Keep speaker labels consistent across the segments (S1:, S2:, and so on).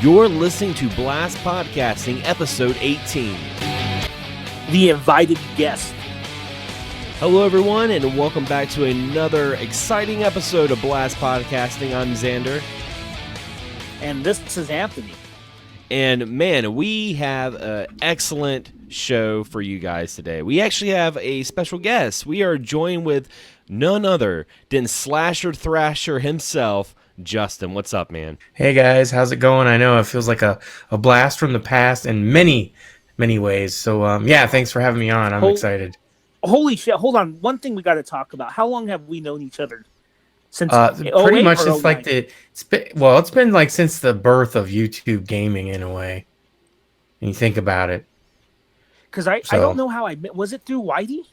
S1: You're listening to Blast Podcasting, episode 18.
S2: The Invited Guest.
S1: Hello, everyone, and welcome back to another exciting episode of Blast Podcasting. I'm Xander.
S2: And this is Anthony.
S1: And, man, we have an excellent show for you guys today. We actually have a special guest. We are joined with none other than Slasher Thrasher himself, Justin. What's up, man?
S3: Hey guys, how's it going? I know it feels like a blast from the past in many ways. So yeah, thanks for having me on. I'm excited.
S2: Holy shit! Hold on, one thing we got to talk about. How long have we known each other? Since
S3: pretty much since like it's been like since the birth of YouTube gaming in a way. And you think about it,
S2: because I don't know how I met. Was it through Whitey?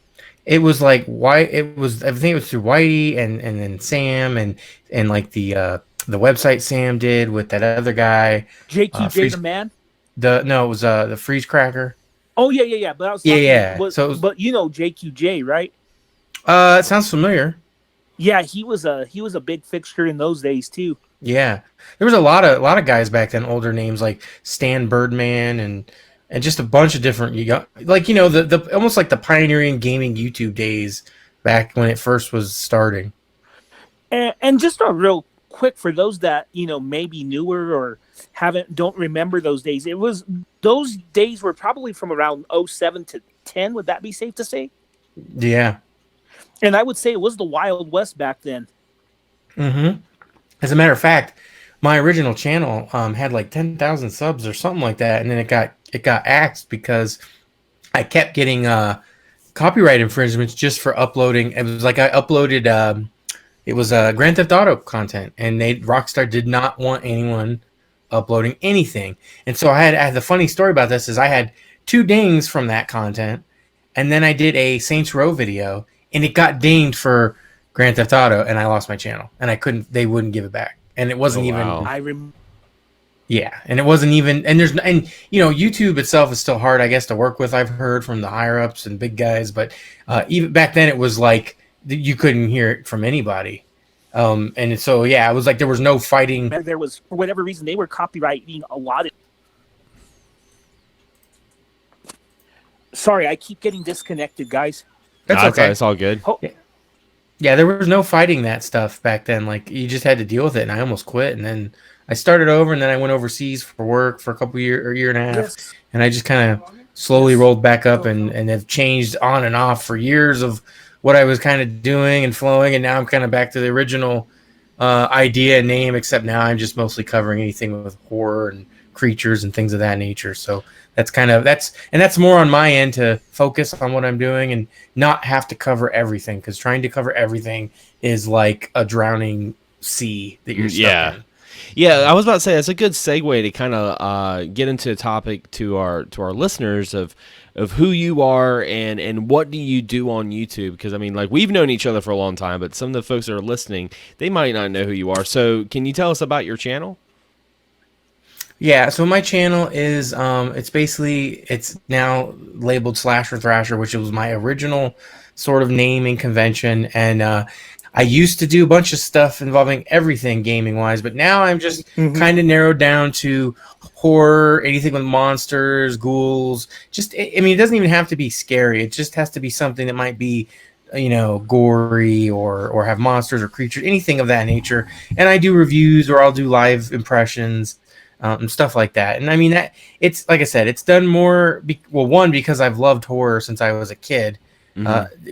S3: It was like I think it was through Whitey and then Sam and like the website Sam did with that other guy.
S2: JQJ the man?
S3: It was the Freeze Cracker.
S2: Oh yeah. But I was but you know JQJ, right?
S3: It sounds familiar.
S2: Yeah, he was a big fixture in those days too.
S3: Yeah. There was a lot of guys back then, older names like Stan Birdman and just a bunch of different, the almost like the pioneering gaming YouTube days back when it first was starting.
S2: And just a real quick for those that maybe newer or don't remember those days. Those days were probably from around 07 to 10. Would that be safe to say?
S3: Yeah.
S2: And I would say it was the Wild West back then.
S3: Mm-hmm. As a matter of fact, my original channel had like 10,000 subs or something like that, and then it got axed because I kept getting copyright infringements just for uploading. It was like I uploaded Grand Theft Auto content, and Rockstar did not want anyone uploading anything. And so I had the funny story about this is I had 2 dings from that content, and then I did a Saints Row video, and it got dinged for Grand Theft Auto, and I lost my channel, and they wouldn't give it back. And it wasn't Yeah, and it wasn't even, and YouTube itself is still hard, I guess, to work with. I've heard from the higher ups and big guys, but even back then it was like you couldn't hear it from anybody. And so yeah, it was like there was no fighting.
S2: There was, for whatever reason, they were copyrighting a lot of. Sorry, I keep getting disconnected, guys.
S1: That's okay. It's all good.
S3: Yeah, there was no fighting that stuff back then. Like, you just had to deal with it, and I almost quit. And then I started over, and then I went overseas for work for a couple year and a half. Yes. And I just kind of slowly rolled back up and have changed on and off for years of what I was kind of doing and flowing. And now I'm kind of back to the original idea and name, except now I'm just mostly covering anything with horror and creatures and things of that nature. So that's more on my end to focus on what I'm doing and not have to cover everything, because trying to cover everything is like a drowning sea that you're stuck in.
S1: Yeah, I was about to say that's a good segue to kind of get into a topic to our listeners of who you are and what do you do on YouTube, because I mean, like, we've known each other for a long time, but some of the folks that are listening, they might not know who you are. So can you tell us about your channel?
S3: Yeah, so my channel is it's now labeled Slasher Thrasher, which was my original sort of naming convention, and I used to do a bunch of stuff involving everything gaming wise, but now I'm just kind of narrowed down to horror, anything with monsters, ghouls. It doesn't even have to be scary. It just has to be something that might be gory or have monsters or creatures, anything of that nature. And I do reviews, or I'll do live impressions. And stuff like that. And I mean, that it's like I said, it's done more because I've loved horror since I was a kid,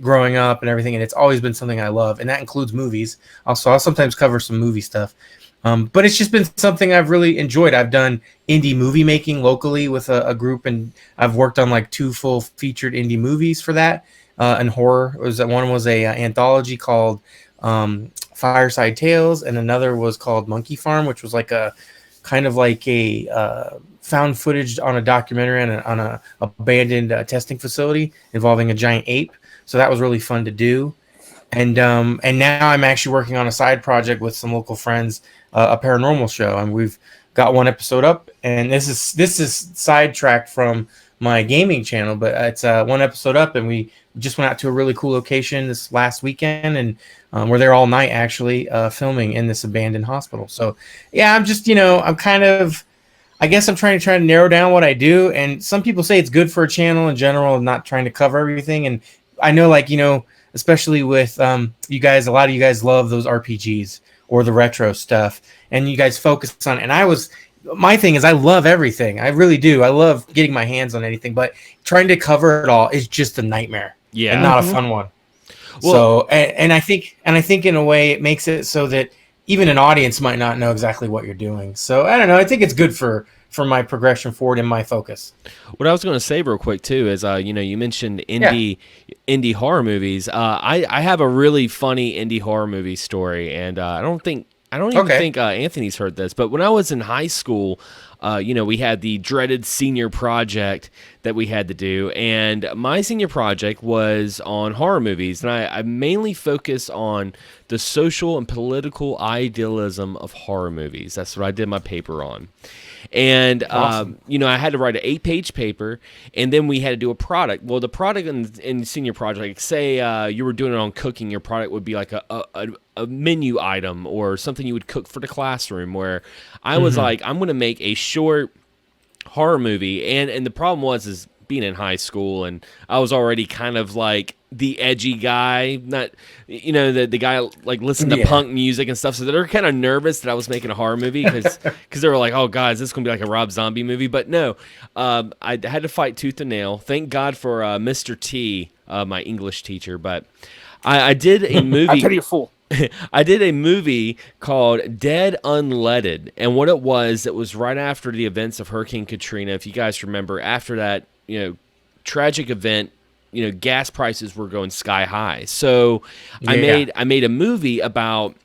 S3: growing up and everything, and it's always been something I love, and that includes movies. Also, I'll sometimes cover some movie stuff, but it's just been something I've really enjoyed. I've done indie movie making locally with a group, and I've worked on like 2 full featured indie movies for that. And horror one was a anthology called Fireside Tales, and another was called Monkey Farm, which was like a kind of like a found footage on a documentary on a abandoned testing facility involving a giant ape. So that was really fun to do. And now I'm actually working on a side project with some local friends, a paranormal show, and we've got 1 episode up. And this is sidetracked from my gaming channel, but it's 1 episode up, and we just went out to a really cool location this last weekend, and we're there all night actually filming in this abandoned hospital. So yeah, I'm just I guess I'm trying to narrow down what I do, and some people say it's good for a channel in general, not trying to cover everything. And I know, like, especially with you guys, a lot of you guys love those RPGs or the retro stuff, and you guys focus on. And my thing is, I love everything. I really do. I love getting my hands on anything, but trying to cover it all is just a nightmare.
S1: Yeah,
S3: and not a fun one.
S1: Well,
S3: so, and I think in a way it makes it so that even an audience might not know exactly what you're doing. So I don't know. I think it's good for my progression forward and my focus.
S1: What I was going to say real quick too is, you mentioned indie horror movies. I have a really funny indie horror movie story, and I don't even think Anthony's heard this, but when I was in high school, we had the dreaded senior project that we had to do, and my senior project was on horror movies, and I mainly focus on the social and political idealism of horror movies. That's what I did my paper on. And,
S3: awesome.
S1: I had to write an 8-page paper, and then we had to do a product. Well, the product in senior project, say you were doing it on cooking, your product would be like a menu item or something you would cook for the classroom, where I was like, I'm going to make a short horror movie. And the problem was being in high school, and I was already kind of like the edgy guy, not the guy like listened to punk music and stuff, so they were kind of nervous that I was making a horror movie because they were like, oh guys, this is gonna be like a Rob Zombie movie. But no, I had to fight tooth and nail. Thank God for Mr. T, my English teacher. But I did a movie.
S2: I'll tell you a fool.
S1: I did a movie called Dead Unleaded, and what it was right after the events of Hurricane Katrina. If you guys remember, after that tragic event, gas prices were going sky high. So I made a movie about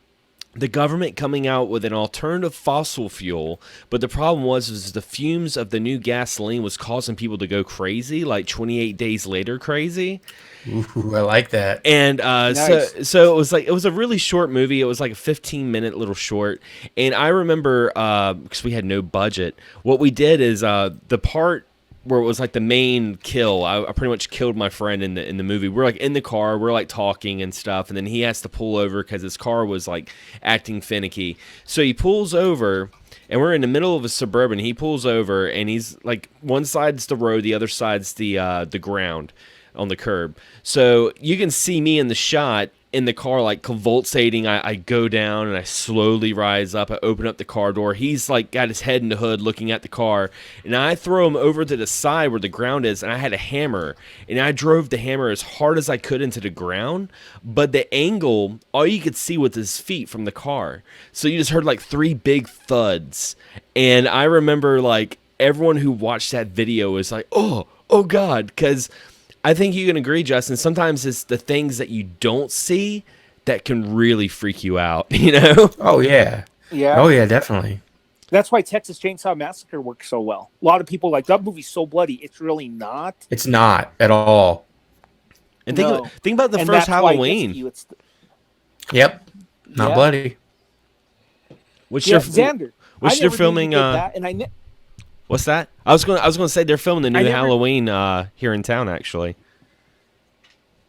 S1: the government coming out with an alternative fossil fuel, but the problem was the fumes of the new gasoline was causing people to go crazy, like 28 Days Later crazy.
S3: Ooh, I like that.
S1: And
S2: Nice.
S1: so it was a really short movie. It was like a 15-minute little short. And I remember, because we had no budget, what we did is the part where it was like the main kill, I pretty much killed my friend in the movie. We're like in the car, we're like talking and stuff, and then he has to pull over because his car was like acting finicky. So he pulls over, and we're in the middle of a Suburban. He pulls over, and he's like, one side's the road, the other side's the ground on the curb. So you can see me in the shot in the car, like convulsating. I go down and I slowly rise up. I open up the car door. He's like got his head in the hood looking at the car, and I throw him over to the side where the ground is, and I had a hammer, and I drove the hammer as hard as I could into the ground, but the angle, all you could see was his feet from the car. So you just heard like 3 big thuds. And I remember like everyone who watched that video was like, oh God, because I think you can agree, Justin, sometimes it's the things that you don't see that can really freak you out,
S3: Oh, yeah.
S2: Yeah.
S3: Oh, yeah, definitely.
S2: That's why Texas Chainsaw Massacre works so well. A lot of people are like, that movie's so bloody. It's really not.
S3: It's not at all.
S1: And think about the first Halloween.
S3: Yep. Not bloody.
S1: Which
S2: Xander.
S1: Which they're filming.
S2: That, and
S1: what's that? I was going to say they're filming the new Halloween here in town, actually.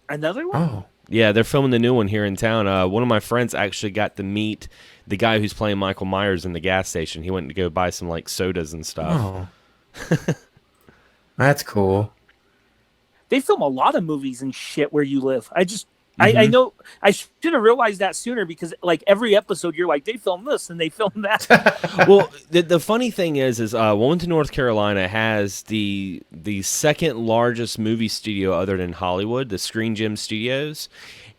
S2: Another one?
S3: Oh.
S1: Yeah, they're filming the new one here in town. One of my friends actually got to meet the guy who's playing Michael Myers in the gas station. He went to go buy some like sodas and stuff.
S3: Oh. That's cool.
S2: They film a lot of movies and shit where you live. I know I should have realized that sooner, because like every episode you're like, they filmed this and they filmed that.
S1: Well, the funny thing is Wilmington, North Carolina has the second largest movie studio other than Hollywood, the Screen Gem Studios.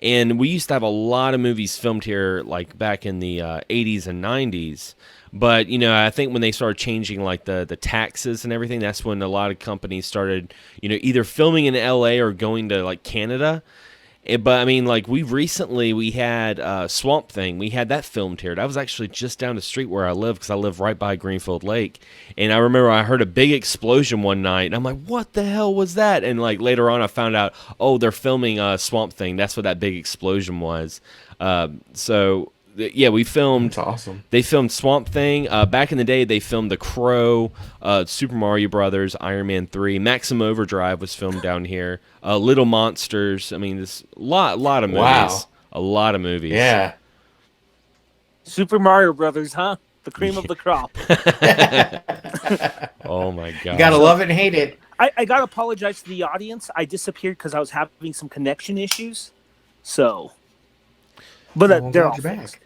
S1: And we used to have a lot of movies filmed here like back in the 80s and 90s. But, I think when they started changing like the taxes and everything, that's when a lot of companies started, either filming in LA or going to like Canada. But I mean, like we had Swamp Thing. We had that filmed here. That was actually just down the street where I live, because I live right by Greenfield Lake. And I remember I heard a big explosion one night, and I'm like, "What the hell was that?" And like later on, I found out, oh, they're filming Swamp Thing. That's what that big explosion was. Yeah, we filmed.
S3: That's awesome.
S1: They filmed Swamp Thing. Back in the day, they filmed The Crow, Super Mario Brothers, Iron Man 3, Maximum Overdrive was filmed down here. Little Monsters. I mean, there's a lot of movies.
S3: Wow.
S1: A lot of movies.
S3: Yeah.
S2: Super Mario Brothers, huh? The cream of the crop.
S1: Oh my
S3: You
S1: god.
S3: gotta love it and hate it.
S2: I gotta apologize to the audience. I disappeared because I was having some connection issues. So, but
S3: Well, I'm
S2: they're
S3: glad
S2: all
S3: you're
S2: fixed.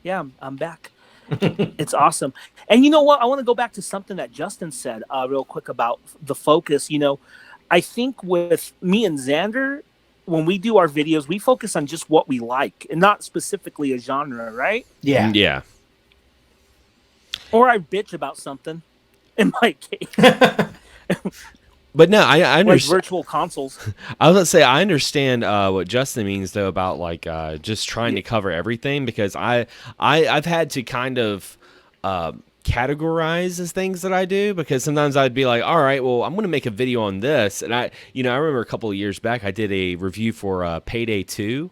S2: Yeah, I'm back. It's awesome. And you know what? I want to go back to something that Justin said real quick about the focus. I think with me and Xander, when we do our videos, we focus on just what we like and not specifically a genre, right?
S3: Yeah.
S1: Yeah.
S2: Or I bitch about something in my case,
S1: But no, I
S2: like
S1: understand.
S2: virtual consoles.
S1: I was gonna say I understand what Justin means though about like just trying to cover everything, because I've had to kind of categorize as things that I do, because sometimes I'd be like, all right, well, I'm gonna make a video on this, and I remember a couple of years back I did a review for Payday 2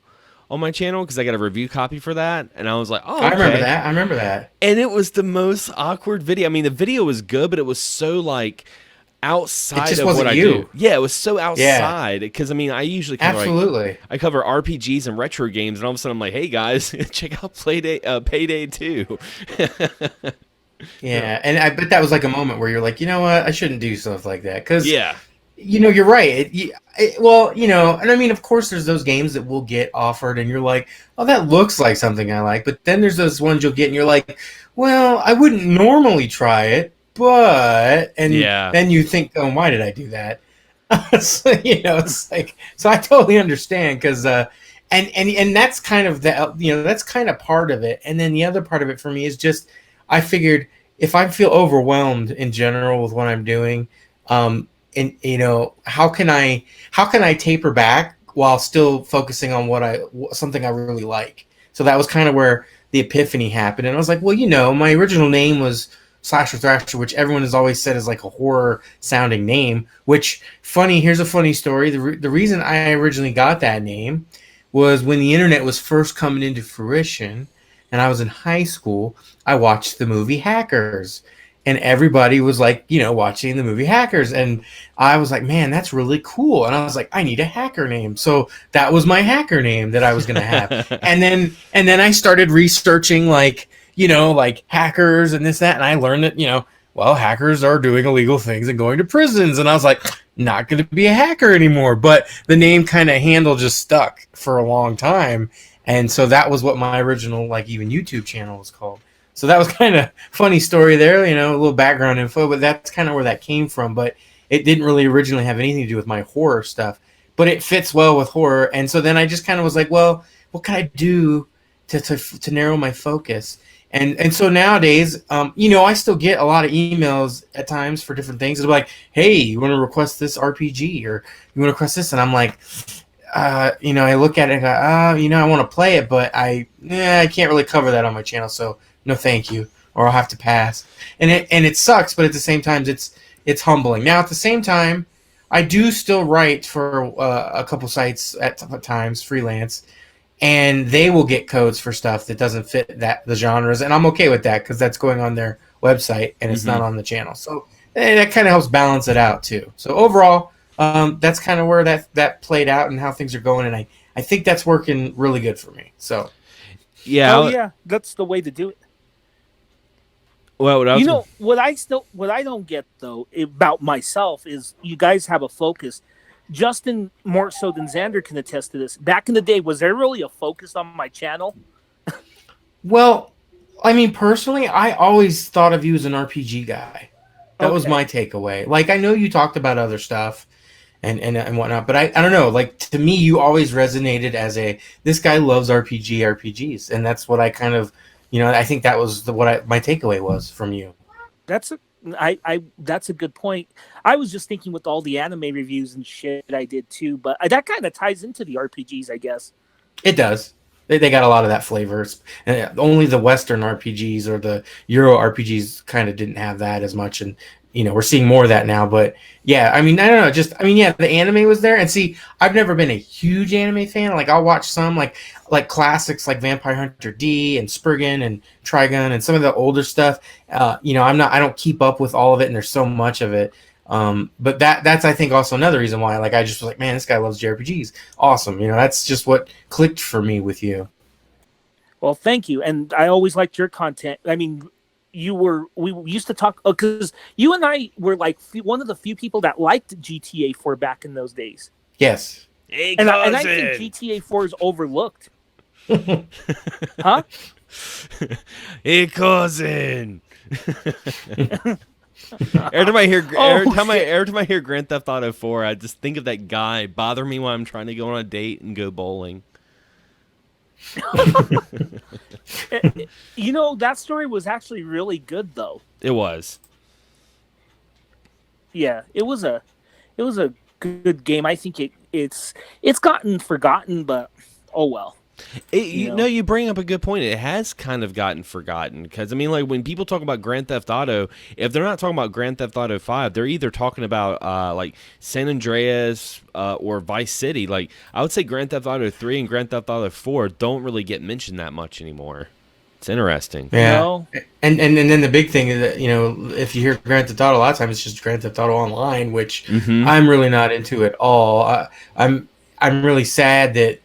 S1: on my channel because I got a review copy for that, and I was like, oh, okay.
S3: I remember that.
S1: And it was the most awkward video. I mean, the video was good, but it was so like outside of what I do. Yeah, it was so outside because I mean, I usually cover I cover RPGs and retro games, and all of a sudden I'm like, hey guys, check out Payday 2.
S3: Yeah, and I bet that was like a moment where you're like, you know what, I shouldn't do stuff like that, because
S1: Yeah.
S3: You're right. Well, and I mean, of course, there's those games that will get offered, and you're like, oh, that looks like something I like. But then there's those ones you'll get, and you're like, well, I wouldn't normally try it, but, and then you think, oh, why did I do that? So, it's like, so I totally understand, because, and that's kind of that's kind of part of it. And then the other part of it for me is just, I figured if I feel overwhelmed in general with what I'm doing, and how can I taper back while still focusing on something I really like? So that was kind of where the epiphany happened, and I was like, well, my original name was Slasher Thrasher, which everyone has always said is like a horror sounding name. Which here's a funny story. The reason I originally got that name was when the internet was first coming into fruition, and I was in high school. I watched the movie Hackers. And everybody was like, watching the movie Hackers. And I was like, man, that's really cool. And I was like, I need a hacker name. So that was my hacker name that I was going to have. and then I started researching like hackers and this, that. And I learned that, hackers are doing illegal things and going to prisons. And I was like, not going to be a hacker anymore. But the name kind of handle just stuck for a long time. And so that was what my original, like, even YouTube channel was called. So that was kind of funny story there, a little background info, but that's kind of where that came from. But it didn't really originally have anything to do with my horror stuff, but it fits well with horror. And so then I just kind of was like, well, what can I do to narrow my focus? And so nowadays, I still get a lot of emails at times for different things. It's like, hey, you want to request this RPG, or you want to request this? And I'm like, I look at it and go, I want to play it, but I can't really cover that on my channel. So no, thank you, or I'll have to pass. And it sucks, but at the same time, it's humbling. Now, at the same time, I do still write for a couple sites at times, freelance, and they will get codes for stuff that doesn't fit the genres, and I'm okay with that because that's going on their website and it's not on the channel. So that kind of helps balance it out too. So overall, that's kind of where that played out and how things are going, and I think that's working really good for me. So
S2: yeah, that's the way to do it.
S1: Well,
S2: what I don't get though about myself is you guys have a focus. Justin, more so than Xander, can attest to this. Back in the day, was there really a focus on my channel?
S3: Well, I mean, personally, I always thought of you as an RPG guy. That was my takeaway. Like, I know you talked about other stuff and whatnot, but I don't know. Like, to me, you always resonated as this guy loves RPGs, and that's what I kind of. I think that was my takeaway was from you.
S2: That's a good point. I was just thinking with all the anime reviews and shit I did too, but that kind of ties into the RPGs, I guess.
S3: It does. They got a lot of that flavor. And only the Western RPGs or the Euro RPGs kind of didn't have that as much, and we're seeing more of that now. But yeah, I mean, I don't know. The anime was there, and see, I've never been a huge anime fan. Like, I'll watch some like classics like Vampire Hunter D and Spriggan and Trigun and some of the older stuff. I don't keep up with all of it, and there's so much of it. But that's I think also another reason why, like, I just was like, man, this guy loves JRPGs. Awesome. That's just what clicked for me with you.
S2: Well, thank you. And I always liked your content. I mean, we used to talk because you and I were like one of the few people that liked GTA 4 back in those days.
S3: Yes.
S1: Hey,
S2: And I
S1: cousin.
S2: think GTA 4 is overlooked. Huh?
S1: Hey, cousin. Every time I hear Grand Theft Auto 4, I just think of that guy bother me when I'm trying to go on a date and go bowling.
S2: You know, that story was actually really good though.
S1: It was.
S2: Yeah, it was a good game. I think it's gotten forgotten, but oh well.
S1: You bring up a good point. It has kind of gotten forgotten because I mean, like when people talk about Grand Theft Auto, if they're not talking about Grand Theft Auto 5, they're either talking about like San Andreas or Vice City. Like I would say Grand Theft Auto 3 and Grand Theft Auto 4 don't really get mentioned that much anymore. It's interesting.
S3: Yeah.
S2: No.
S3: And then the big thing is that, you know, if you hear Grand Theft Auto, a lot of times it's just Grand Theft Auto Online, which I'm really not into at all. I'm really sad that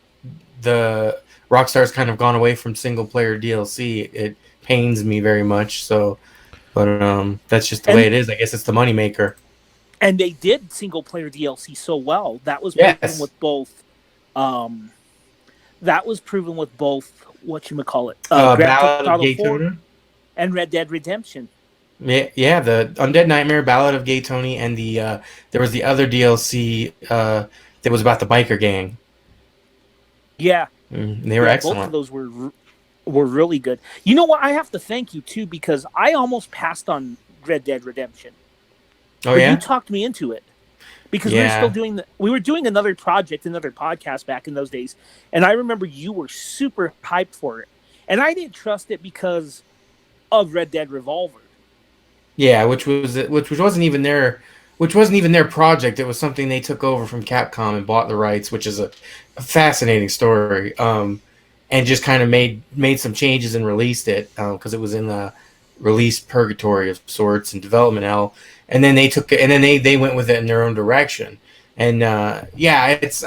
S3: the Rockstar's kind of gone away from single player DLC. It pains me very much. So, but that's just the way it is. I guess it's the moneymaker.
S2: And they did single player DLC so well. That was proven with both. That was proven with both. Whatchamacallit? Grand Theft Auto 4 and Red Dead Redemption.
S3: Yeah, the Undead Nightmare, Ballad of Gay Tony, and the there was the other DLC that was about the biker gang.
S2: Yeah.
S3: They were excellent.
S2: Both of those were really good. You know what? I have to thank you too because I almost passed on Red Dead Redemption.
S3: Oh yeah,
S2: you talked me into it because we were doing another project, another podcast back in those days, and I remember you were super hyped for it, and I didn't trust it because of Red Dead Revolver.
S3: Yeah, which wasn't even their project. It was something they took over from Capcom and bought the rights, which is a fascinating story. And just kind of made some changes and released it because it was in the release purgatory of sorts and development hell. And then they took it, and then they went with it in their own direction. And I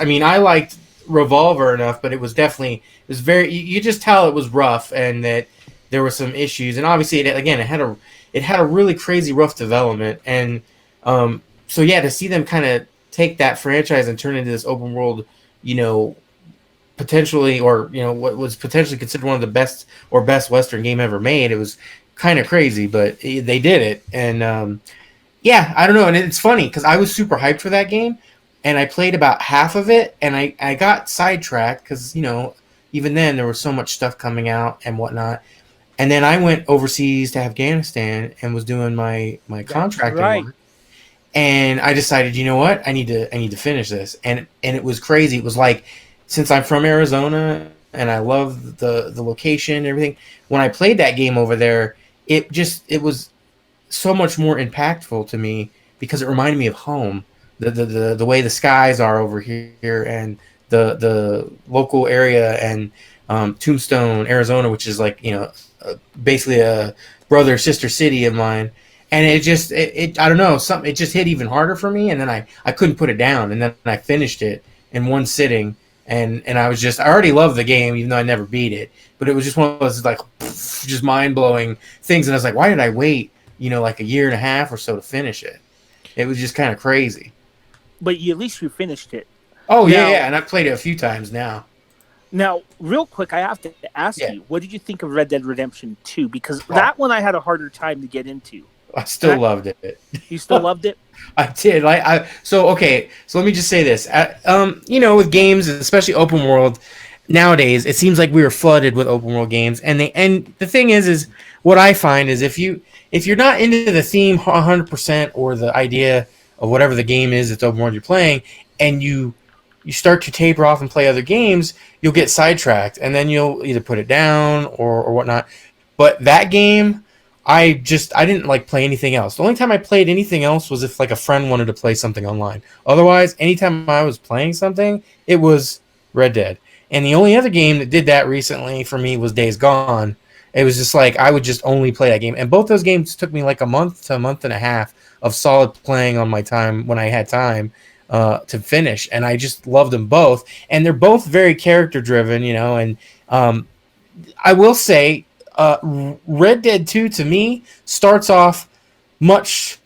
S3: mean, I liked Revolver enough, but it was very. You just tell it was rough and that there were some issues, and obviously it had a really crazy rough development, and so yeah, to see them kind of take that franchise and turn it into this open world, you know, potentially, or you know, what was potentially considered one of the best Western game ever made, it was kind of crazy, but they did it, and yeah, I don't know, and it's funny because I was super hyped for that game, and I played about half of it, and I got sidetracked because, you know, even then there was so much stuff coming out and whatnot. And then I went overseas to Afghanistan and was doing my contracting work. And I decided, you know what, I need to finish this. And it was crazy. It was like, since I'm from Arizona and I love the location and everything, when I played that game over there, it was so much more impactful to me because it reminded me of home. The way the skies are over here and the local area and Tombstone, Arizona, which is like, you know, basically a brother sister city of mine, and it I don't know, it just hit even harder for me, and then I couldn't put it down, and then I finished it in one sitting, and I already loved the game even though I never beat it, but it was just one of those like just mind-blowing things, and I was like, why did I wait, you know, like a year and a half or so to finish it? It was just kind of crazy.
S2: But at least you finished it.
S3: Oh yeah, and I've played it a few times now.
S2: Now, real quick, I have to ask you, what did you think of Red Dead Redemption 2? Because that one I had a harder time to get into.
S3: I still loved it.
S2: You still loved it?
S3: I did. So let me just say this. You know, with games, especially open world, nowadays, it seems like we were flooded with open world games. And the thing is what I find is if you're not into the theme 100% or the idea of whatever the game is that's open world you're playing, and you start to taper off and play other games, you'll get sidetracked, and then you'll either put it down or whatnot. But that game, I didn't like play anything else. The only time I played anything else was if like a friend wanted to play something online. Otherwise, anytime I was playing something, it was Red Dead. And the only other game that did that recently for me was Days Gone. It was just like I would just only play that game. And both those games took me like a month to a month and a half of solid playing on my time when I had time to finish, and I just loved them both, and they're both very character driven, you know. And I will say Red Dead 2 to me starts off much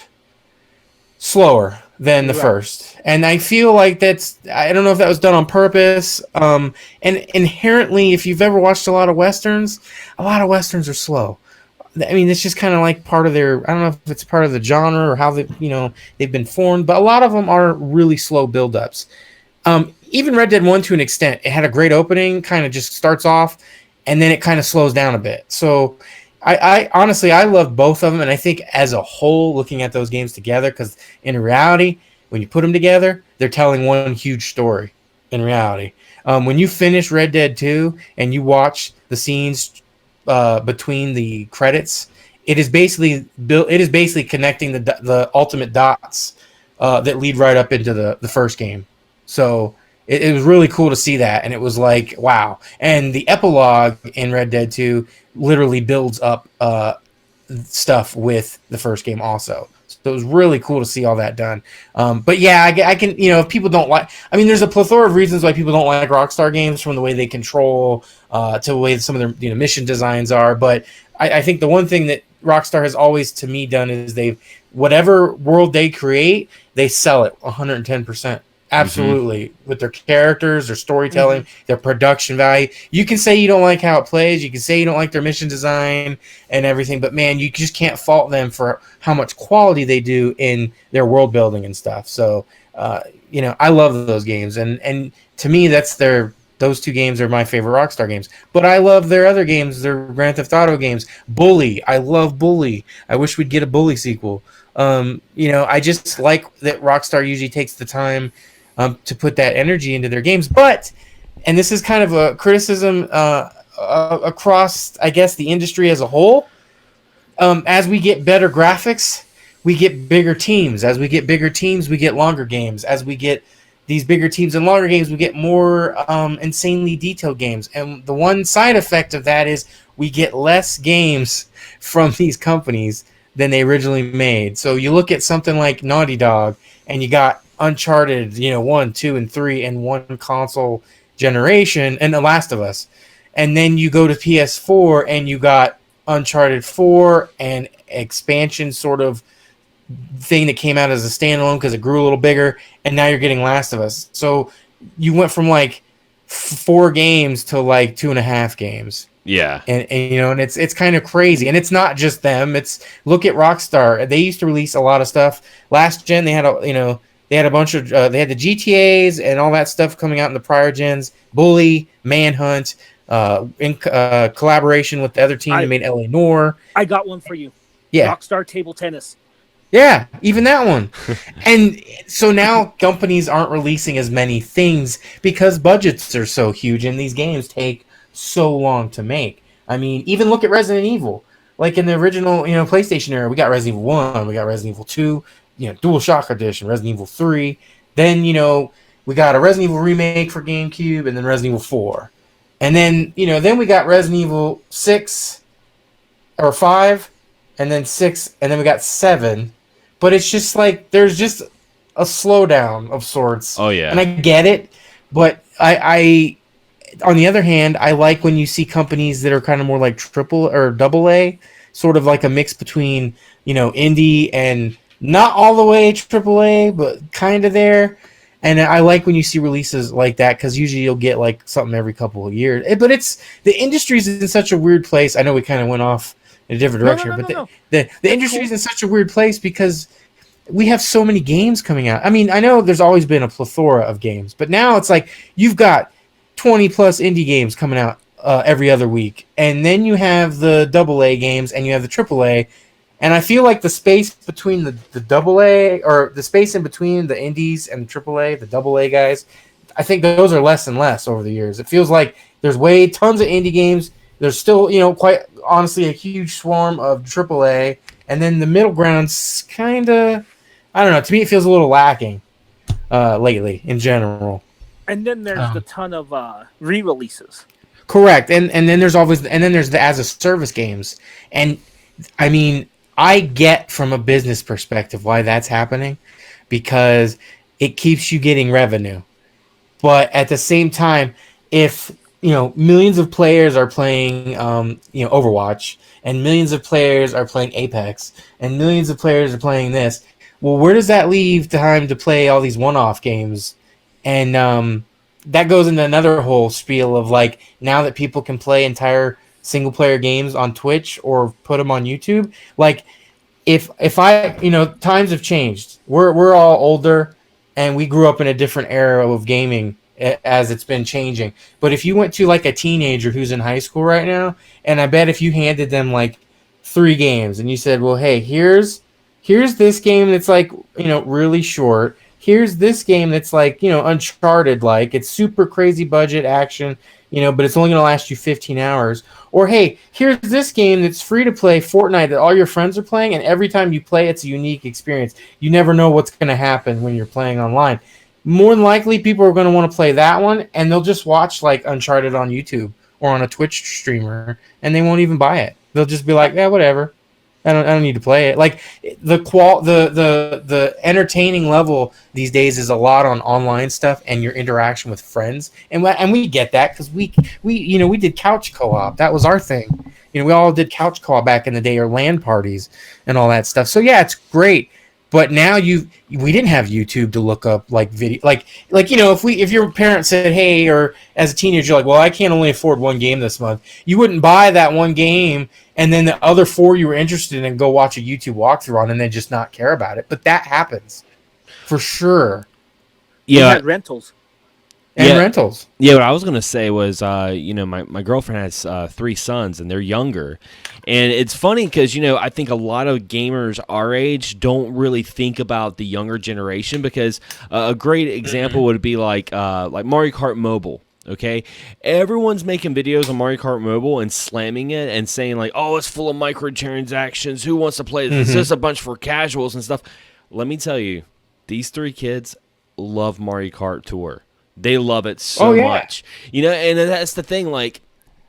S3: slower than the first, and I feel like I don't know if that was done on purpose. And inherently, if you've ever watched a lot of westerns are slow. I mean, it's just kind of like part of their. I don't know if it's part of the genre or how they've been formed, but a lot of them are really slow build-ups. Even Red Dead 1 to an extent, it had a great opening, kind of just starts off, and then it kind of slows down a bit. So I honestly, I love both of them, and I think as a whole, looking at those games together, because in reality, when you put them together, they're telling one huge story in reality. When you finish Red Dead 2 and you watch the scenes between the credits, it is basically connecting the ultimate dots that lead right up into the first game. So it was really cool to see that, and it was like, wow. And the epilogue in Red Dead 2 literally builds up stuff with the first game also. So it was really cool to see all that done. But yeah, I can, if people don't like, I mean, there's a plethora of reasons why people don't like Rockstar games, from the way they control to the way some of their mission designs are. But I think the one thing that Rockstar has always, to me, done is whatever world they create, they sell it 110%. Absolutely. With their characters, their storytelling, their production value. You can say you don't like how it plays. You can say you don't like their mission design and everything. But, man, you just can't fault them for how much quality they do in their world building and stuff. So, I love those games. And to me, those two games are my favorite Rockstar games. But I love their other games, their Grand Theft Auto games. Bully. I love Bully. I wish we'd get a Bully sequel. I just like that Rockstar usually takes the time to put that energy into their games. But, and this is kind of a criticism across, I guess, the industry as a whole, as we get better graphics, we get bigger teams. As we get bigger teams, we get longer games. As we get these bigger teams and longer games, we get more insanely detailed games. And the one side effect of that is we get less games from these companies than they originally made. So you look at something like Naughty Dog, and you got Uncharted, 1, 2, and 3 in one console generation, and The Last of Us. And then you go to PS4, and you got Uncharted 4 and expansion sort of thing that came out as a standalone because it grew a little bigger, and now you're getting Last of Us. So you went from like 4 games to like 2.5 games.
S1: Yeah.
S3: And it's kind of crazy. And it's not just them. Look at Rockstar. They used to release a lot of stuff. Last gen, they had a bunch of they had the GTAs and all that stuff coming out in the prior gens. Bully, Manhunt, in collaboration with the other team that made LA Noire.
S2: I got one for you.
S3: Yeah.
S2: Rockstar Table Tennis.
S3: Yeah, even that one. And so now companies aren't releasing as many things because budgets are so huge and these games take so long to make. I mean, even look at Resident Evil. Like in the original, PlayStation era, we got Resident Evil 1, we got Resident Evil 2, DualShock Edition, Resident Evil 3. Then, we got a Resident Evil remake for GameCube, and then Resident Evil 4. And then, then we got Resident Evil 6 or 5, and then 6, and then we got 7. But it's just like there's just a slowdown of sorts.
S1: Oh yeah.
S3: And I get it, but I on the other hand, I like when you see companies that are kind of more like triple or double A, sort of like a mix between, indie and not all the way triple A, but kind of there. And I like when you see releases like that because usually you'll get like something every couple of years. But the industry's in such a weird place. I know we kind of went off in a different direction, but the industry's in such a weird place because we have so many games coming out. I mean, I know there's always been a plethora of games, but now it's like you've got 20 plus indie games coming out every other week, and then you have the AA games and you have the AAA, and I feel like the space between the AA or the space in between the indies and AAA, the AA guys, I think those are less and less over the years. It feels like there's tons of indie games. There's still, quite honestly a huge swarm of AAA, and then the middle ground's kind of, I don't know. To me, it feels a little lacking lately in general.
S2: And then there's the ton of re-releases.
S3: Correct, and then there's the as a service games, and I mean, I get from a business perspective why that's happening, because it keeps you getting revenue, but at the same time, if millions of players are playing, Overwatch, and millions of players are playing Apex, and millions of players are playing this. Well, where does that leave time to play all these one-off games? And that goes into another whole spiel of like, now that people can play entire single-player games on Twitch or put them on YouTube, like if I, times have changed. We're all older, and we grew up in a different era of gaming as it's been changing. But if you went to like a teenager who's in high school right now, and I bet if you handed them like 3 games and you said, well, hey, here's this game that's like, really short. Here's this game that's like, Uncharted, like it's super crazy budget action, but it's only going to last you 15 hours. Or, hey, here's this game that's free to play, Fortnite, that all your friends are playing, and every time you play, it's a unique experience. You never know what's going to happen when you're playing online. More than likely, people are going to want to play that one, and they'll just watch like Uncharted on YouTube or on a Twitch streamer, and they won't even buy it. They'll just be like, yeah, whatever. I don't need to play it. Like the entertaining level these days is a lot on online stuff and your interaction with friends, and we get that because we did couch co-op. That was our thing. We all did couch co-op back in the day, or LAN parties and all that stuff. So yeah, it's great. But now we didn't have YouTube to look up like video, like if your parents said, hey, or as a teenager you're like, well, I can't only afford one game this month, you wouldn't buy that one game and then the other 4 you were interested in and go watch a YouTube walkthrough on and then just not care about it. But that happens for sure.
S2: We had rentals.
S3: And rentals.
S1: Yeah, what I was gonna say was, my girlfriend has 3 sons, and they're younger, and it's funny because I think a lot of gamers our age don't really think about the younger generation, because a great example would be like Mario Kart Mobile. Okay, everyone's making videos on Mario Kart Mobile and slamming it and saying like, oh, it's full of microtransactions. Who wants to play this? It's just a bunch for casuals and stuff. Let me tell you, these 3 kids love Mario Kart Tour. They love it so much, and that's the thing. Like,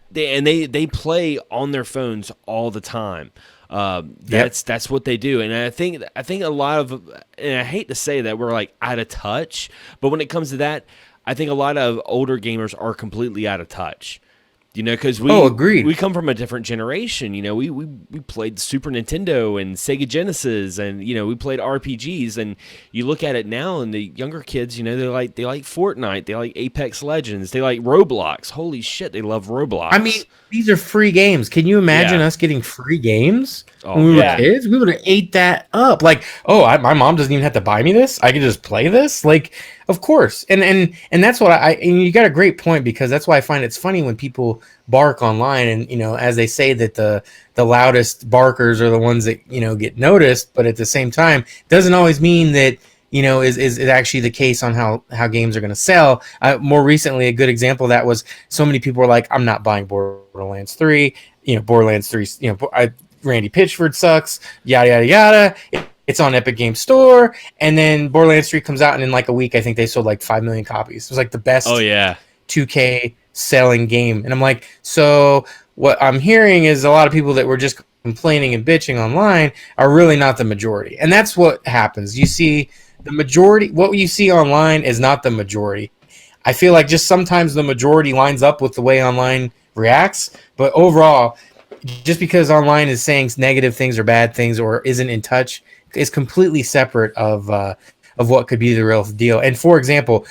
S1: they play on their phones all the time. That's what they do, and I think a lot of, and I hate to say that we're like out of touch, but when it comes to that, I think a lot of older gamers are completely out of touch. Because we come from a different generation. We played Super Nintendo and Sega Genesis, and we played RPGs. And you look at it now, and the younger kids, they like Fortnite, they like Apex Legends, they like Roblox. Holy shit, they love Roblox.
S3: I mean, these are free games. Can you imagine us getting free games when we were kids? We would have ate that up. Like, my mom doesn't even have to buy me this. I can just play this. Like, of course. And that's what and you got a great point, because that's why I find it's funny when people bark online, and as they say that the loudest barkers are the ones that get noticed, but at the same time doesn't always mean that is actually the case on how games are going to sell. More recently, a good example of that was so many people were like, I'm not buying Borderlands 3. Borderlands 3, Randy Pitchford sucks, yada yada yada. It's on Epic Games Store, and then Borderlands 3 comes out, and in like a week I think they sold like 5 million copies. It was like the best 2K selling game. And I'm like, so what I'm hearing is a lot of people that were just complaining and bitching online are really not the majority. And that's what happens. You see the majority, what you see online is not the majority. I feel like just sometimes the majority lines up with the way online reacts, but overall, just because online is saying negative things or bad things or isn't in touch is completely separate of what could be the real deal. And for example,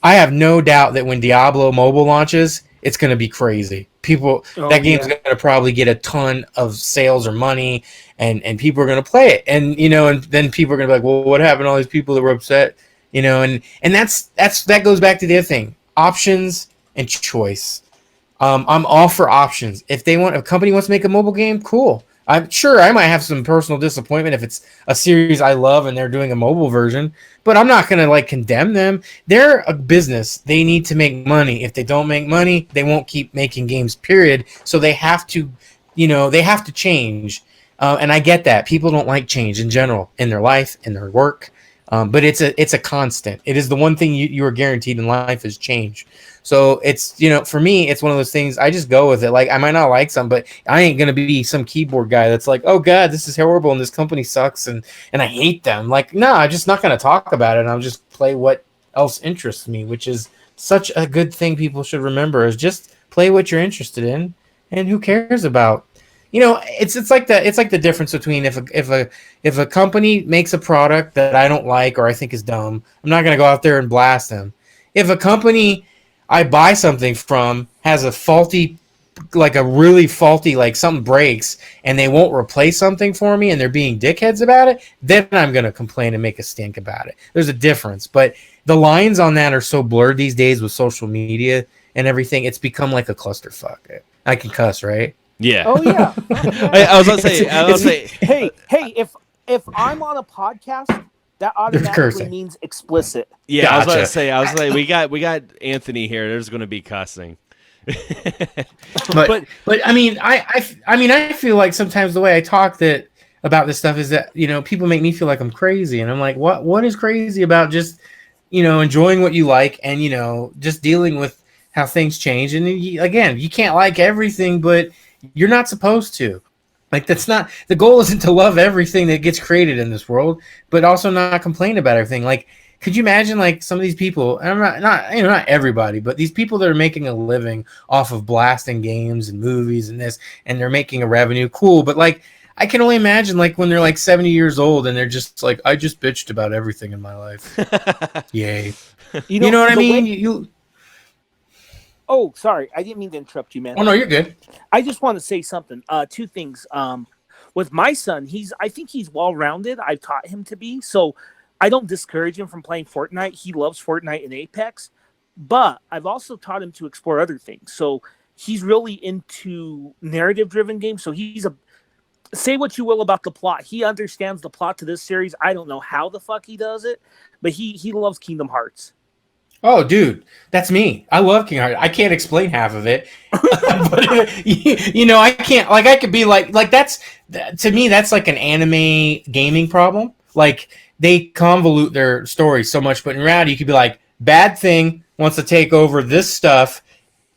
S3: I have no doubt that when Diablo Mobile launches, it's going to be crazy. That game's going to probably get a ton of sales or money, and people are going to play it. And and then people are going to be like, well, what happened to all these people that were upset? And that goes back to the other thing: options and choice. I'm all for options. If a company wants to make a mobile game, cool. I'm sure I might have some personal disappointment if it's a series I love and they're doing a mobile version, but I'm not going to condemn them. They're a business. They need to make money. If they don't make money, they won't keep making games, period. So they have to, they have to change. And I get that. People don't like change in general in their life, in their work. But it's a constant. It is the one thing you are guaranteed in life is change. So it's, for me, it's one of those things, I just go with it. Like, I might not like some, but I ain't going to be some keyboard guy that's like, oh God, this is horrible and this company sucks and I hate them. Like, no, I'm just not going to talk about it. I'll just play what else interests me, which is such a good thing people should remember, is just play what you're interested in, and who cares about, it's like the difference between if a company makes a product that I don't like or I think is dumb, I'm not gonna go out there and blast them. If a company I buy something from has a faulty, like a really faulty, like something breaks and they won't replace something for me and they're being dickheads about it, then I'm gonna complain and make a stink about it. There's a difference, but the lines on that are so blurred these days with social media and everything. It's become like a clusterfuck. I can cuss, right?
S1: Yeah.
S2: Oh yeah.
S1: I was gonna say.
S2: Hey, if I'm on a podcast, that automatically
S3: cursing.
S2: means explicit.
S1: Yeah, I was about
S3: Gotcha.
S1: to say. I was like, we got Anthony here. There's going to be cussing.
S3: but I mean, I feel like sometimes the way I talk about this stuff is that people make me feel like I'm crazy, and I'm like, what is crazy about just enjoying what you like and just dealing with how things change. And again, you can't like everything, but you're not supposed to. Like, that's not the goal. Isn't to love everything that gets created in this world, but also not complain about everything. Like, could you imagine like some of these people, and I'm not everybody, but these people that are making a living off of blasting games and movies and this, and they're making a revenue, cool. But like, I can only imagine like when they're like 70 years old and they're just like, I just bitched about everything in my life. Yay. You know what I mean?
S2: Oh, sorry. I didn't mean to interrupt you, man.
S3: Oh no, you're good.
S2: I just want to say something. Two things. With my son, I think he's well-rounded. I've taught him to be. So I don't discourage him from playing Fortnite. He loves Fortnite and Apex. But I've also taught him to explore other things. So he's really into narrative-driven games. So say what you will about the plot. He understands the plot to this series. I don't know how the fuck he does it, but he loves Kingdom Hearts.
S3: Oh, dude, that's me. I love King Heart. I can't explain half of it, but I can't. Like, I could be like that's to me. That's like an anime gaming problem. Like, they convolute their stories so much, but in reality, you could be like, bad thing wants to take over this stuff,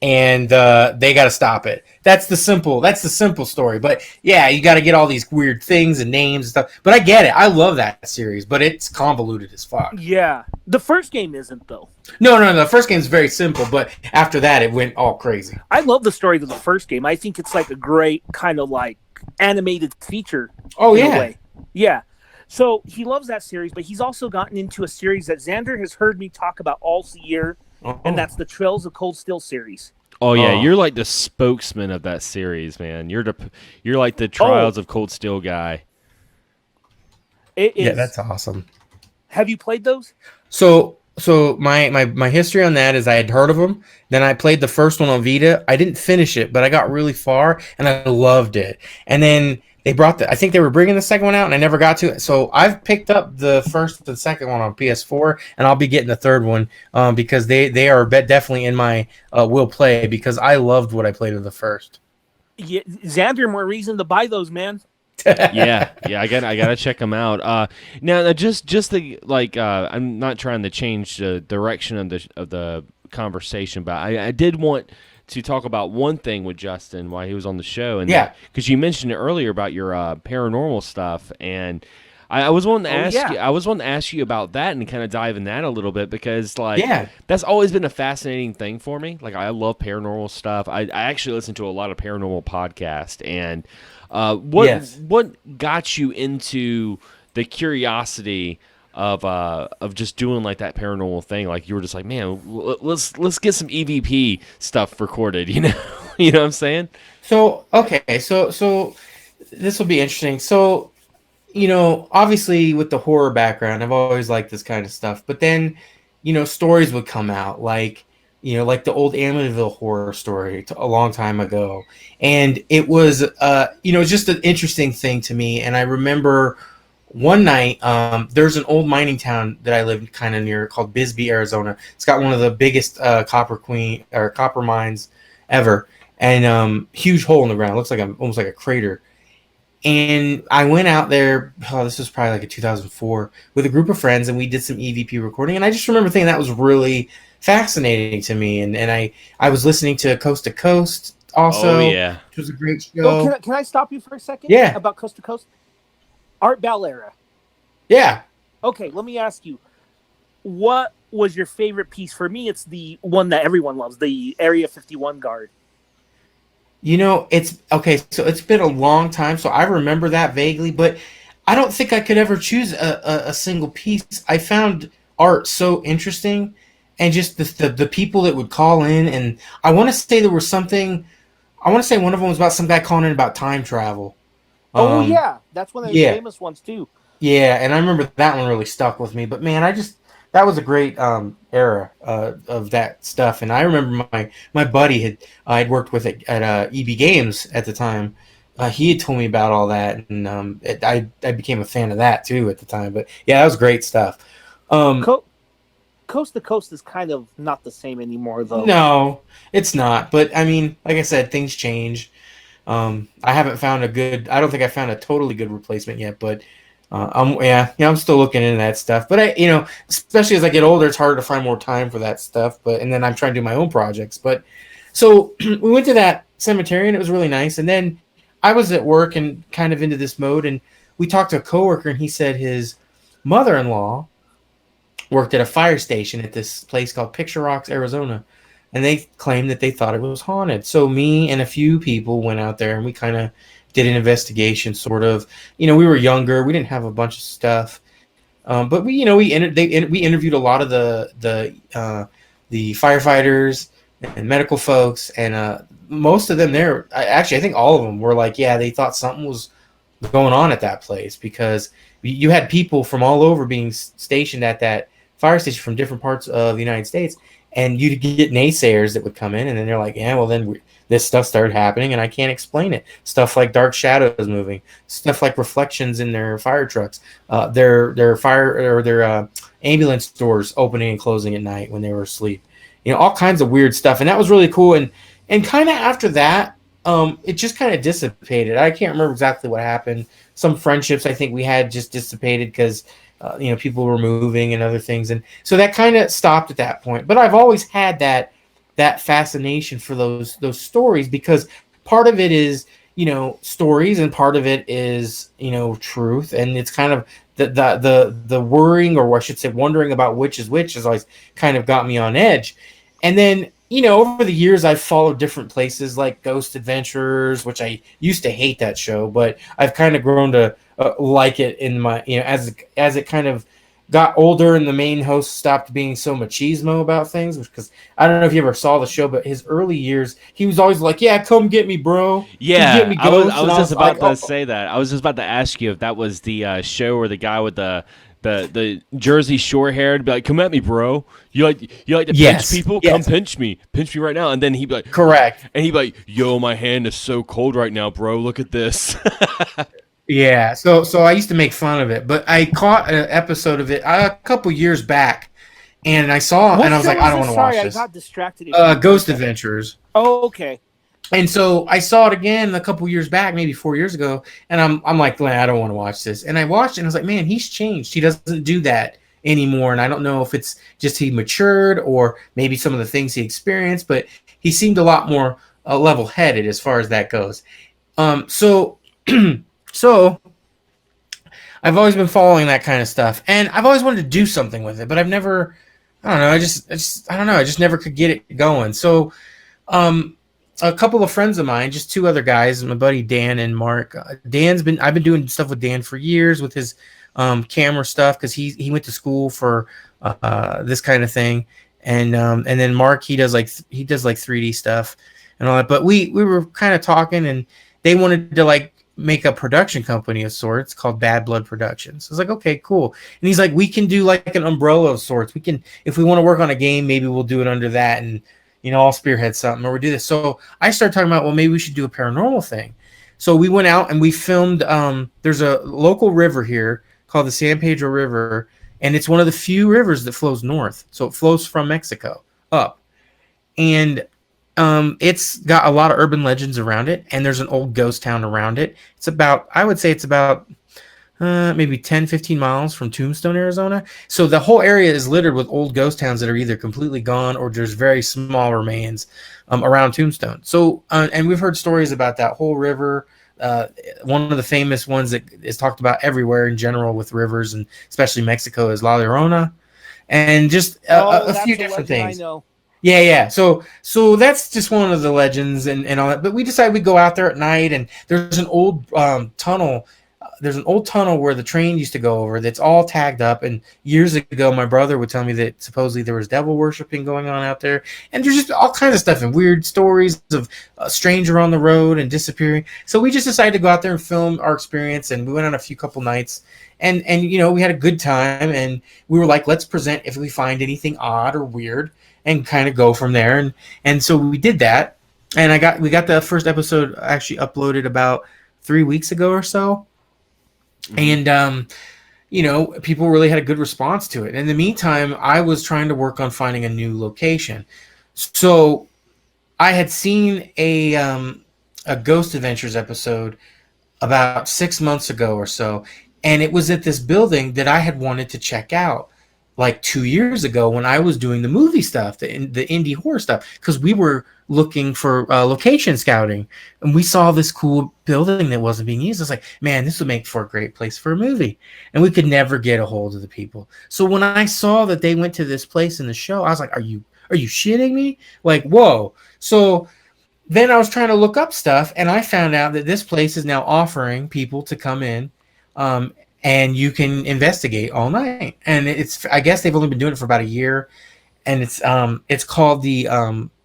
S3: and they got to stop it. That's the simple story. But yeah, you got to get all these weird things and names and stuff. But I get it. I love that series, but it's convoluted as fuck.
S2: Yeah, the first game isn't though.
S3: No. The first game is very simple, but after that, it went all crazy.
S2: I love the story of the first game. I think it's like a great kind of like animated feature.
S3: Oh
S2: in a
S3: yeah,
S2: way. Yeah. So he loves that series, but he's also gotten into a series that Xander has heard me talk about all year, and that's the Trails of Cold Steel series.
S1: Oh yeah, you're like the spokesman of that series, man. You're like the Trials of Cold Steel guy.
S2: It is.
S3: Yeah, that's awesome.
S2: Have you played those?
S3: So my history on that is I had heard of them. Then I played the first one on Vita. I didn't finish it, but I got really far and I loved it. And then I think they were bringing the second one out and I never got to it. So I've picked up the first and the second one on PS4 and I'll be getting the third one because they are definitely in my will play because I loved what I played of the first.
S2: Yeah, Xander, more reason to buy those, man.
S1: yeah, I gotta check them out. Now, just the like, I'm not trying to change the direction of the conversation, but I did want to talk about one thing with Justin while he was on the show, and because you mentioned it earlier about your paranormal stuff, and I was wanting to ask you. I was wanting to ask you about that and kind of dive in that a little bit because, like, that's always been a fascinating thing for me. Like, I love paranormal stuff. I actually listen to a lot of paranormal podcasts, and what got you into the curiosity of just doing like that paranormal thing? Like, you were just like, man, let's get some EVP stuff recorded. You know what I'm saying?
S3: So okay, so this will be interesting. So, obviously with the horror background, I've always liked this kind of stuff. But then, stories would come out like the old Amityville horror story a long time ago. And it was, just an interesting thing to me. And I remember one night, there's an old mining town that I live kind of near called Bisbee, Arizona. It's got one of the biggest copper mines ever. And huge hole in the ground. It looks like almost like a crater. And I went out there, this was probably like in 2004, with a group of friends, and we did some EVP recording. And I just remember thinking that was really fascinating to me. And I was listening to Coast to Coast also, which was a great show.
S2: Oh, can I stop you for a second?
S3: Yeah.
S2: About Coast to Coast? Art Ballera.
S3: Yeah.
S2: Okay, let me ask you, what was your favorite piece? For me, it's the one that everyone loves, the Area 51 guard.
S3: You know, it's okay. So it's been a long time, so I remember that vaguely, but I don't think I could ever choose a single piece. I found art so interesting, and just the people that would call in, and I want to say there was something. I want to say one of them was about some guy calling in about time travel.
S2: Oh
S3: Um,
S2: yeah, that's one of the
S3: yeah,
S2: famous ones too.
S3: yeah, and I remember that one really stuck with me. But man, that was a great era of that stuff. And I remember my buddy I'd worked with at EB Games at the time. He had told me about all that, and I became a fan of that too at the time. But yeah, that was great stuff. Um,
S2: Co- Coast to Coast is kind of not the same anymore, though.
S3: no, it's not. But I mean, like I said, things change. I haven't found a good. I don't think I found a totally good replacement yet, but I'm still looking into that stuff. But especially as I get older, it's harder to find more time for that stuff. But and then I'm trying to do my own projects. But so we went to that cemetery and it was really nice. And then I was at work and kind of into this mode, and we talked to a coworker, and he said his mother-in-law worked at a fire station at this place called Picture Rocks, Arizona, and they claimed that they thought it was haunted. So me and a few people went out there and we kind of did an investigation, sort of. We were younger, we didn't have a bunch of stuff, but we interviewed a lot of the firefighters and medical folks, and most of them there, actually, I think all of them were like, yeah, they thought something was going on at that place because you had people from all over being stationed at that fire station from different parts of the United States, and you'd get naysayers that would come in, and then they're like, yeah, well, then this stuff started happening, and I can't explain it. Stuff like dark shadows moving, stuff like reflections in their fire trucks, their fire or their ambulance doors opening and closing at night when they were asleep. All kinds of weird stuff, and that was really cool. And kind of after that, it just kind of dissipated. I can't remember exactly what happened. Some friendships I think we had just dissipated because people were moving and other things, and so that kind of stopped at that point. But I've always had that fascination for those stories, because part of it is stories, and part of it is truth, and it's kind of the worrying, or I should say wondering about which is which, has always kind of got me on edge. And then over the years, I've followed different places like Ghost Adventurers, which I used to hate that show, but I've kind of grown to like it in my, as it kind of got older and the main host stopped being so machismo about things. Because I don't know if you ever saw the show, but his early years, he was always like, "Yeah, come get me, bro. Come get
S1: Yeah,
S3: me,
S1: I was
S3: Ghost."
S1: I
S3: And
S1: was just about
S3: like,
S1: to say that. I was just about to ask you if that was the show where the guy with the Jersey Shore hair would be like, "Come at me, bro. You like to pinch
S3: yes,
S1: people? Come
S3: yes,
S1: pinch me right now." And then he'd be like,
S3: correct.
S1: "Yo, my hand is so cold right now, bro. Look at this."
S3: Yeah, so I used to make fun of it, but I caught an episode of it a couple years back, and I saw,
S2: What
S3: and I was
S2: show
S3: like, I
S2: is
S3: don't
S2: this?
S3: want to
S2: Sorry,
S3: watch
S2: I
S3: this.
S2: got distracted. If you
S3: Ghost Adventures.
S2: Oh, okay.
S3: And so I saw it again a couple years back, maybe 4 years ago, and I'm like, "Man, I don't want to watch this." And I watched it, and I was like, "Man, he's changed. He doesn't do that anymore." And I don't know if it's just he matured or maybe some of the things he experienced, but he seemed a lot more level-headed as far as that goes. So so I've always been following that kind of stuff, and I've always wanted to do something with it, but I've never. I don't know. I don't know. I just never could get it going. So, a couple of friends of mine, just two other guys, my buddy Dan and Mark. I've been doing stuff with Dan for years with his camera stuff, because he went to school for this kind of thing, and then Mark, he does like 3D stuff and all that. But we were kind of talking, and they wanted to like make a production company of sorts called Bad Blood Productions. I was like, okay, cool. And he's like, we can do like an umbrella of sorts. We can, if we want to work on a game, maybe we'll do it under that, and I'll spearhead something, or we do this. So I started talking about, well, maybe we should do a paranormal thing. So we went out and we filmed. There's a local river here called the San Pedro River, and it's one of the few rivers that flows north. So it flows from Mexico up, and it's got a lot of urban legends around it, and there's an old ghost town around it. I would say it's about maybe 10, 15 miles from Tombstone, Arizona. So the whole area is littered with old ghost towns that are either completely gone or there's very small remains around Tombstone. So, and we've heard stories about that whole river. One of the famous ones that is talked about everywhere in general with rivers, and especially Mexico, is La Llorona, and just a few different things.
S2: I know.
S3: Yeah. So that's just one of the legends and all that. But we decided we'd go out there at night, and there's an old tunnel. There's an old tunnel where the train used to go over that's all tagged up. And years ago, my brother would tell me that supposedly there was devil worshiping going on out there. And there's just all kinds of stuff and weird stories of a stranger on the road and disappearing. So we just decided to go out there and film our experience. And we went on a couple nights. And we had a good time. And we were like, let's present if we find anything odd or weird and kind of go from there. And so we did that. And we got the first episode actually uploaded about 3 weeks ago or so. And, people really had a good response to it. In the meantime, I was trying to work on finding a new location. So I had seen a Ghost Adventures episode about 6 months ago or so. And it was at this building that I had wanted to check out like 2 years ago when I was doing the movie stuff, the indie horror stuff, because we were looking for location scouting, and we saw this cool building that wasn't being used. I was like, man, this would make for a great place for a movie, and we could never get a hold of the people. So when I saw that they went to this place in the show, I was like, are you shitting me? Like, whoa. So then I was trying to look up stuff, and I found out that this place is now offering people to come in, and you can investigate all night. And I guess they've only been doing it for about a year, and it's called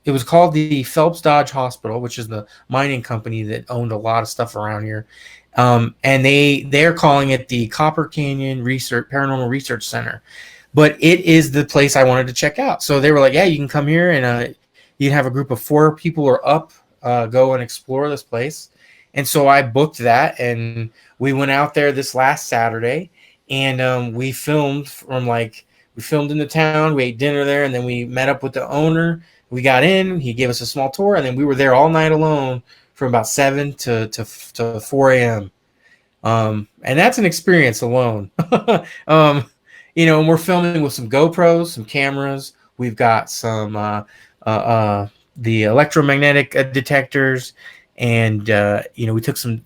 S3: it was called the Phelps Dodge Hospital, which is the mining company that owned a lot of stuff around here. And they're calling it the Copper Canyon Paranormal Research Center. But it is the place I wanted to check out. So they were like, yeah, you can come here, and you can have a group of 4 people or up go and explore this place. And so I booked that, and we went out there this last Saturday, and we filmed in the town. We ate dinner there, and then we met up with the owner. We got in. He gave us a small tour, and then we were there all night alone from about 7 to 4 a.m. And that's an experience alone. And we're filming with some GoPros, some cameras. We've got some the electromagnetic detectors. And we took some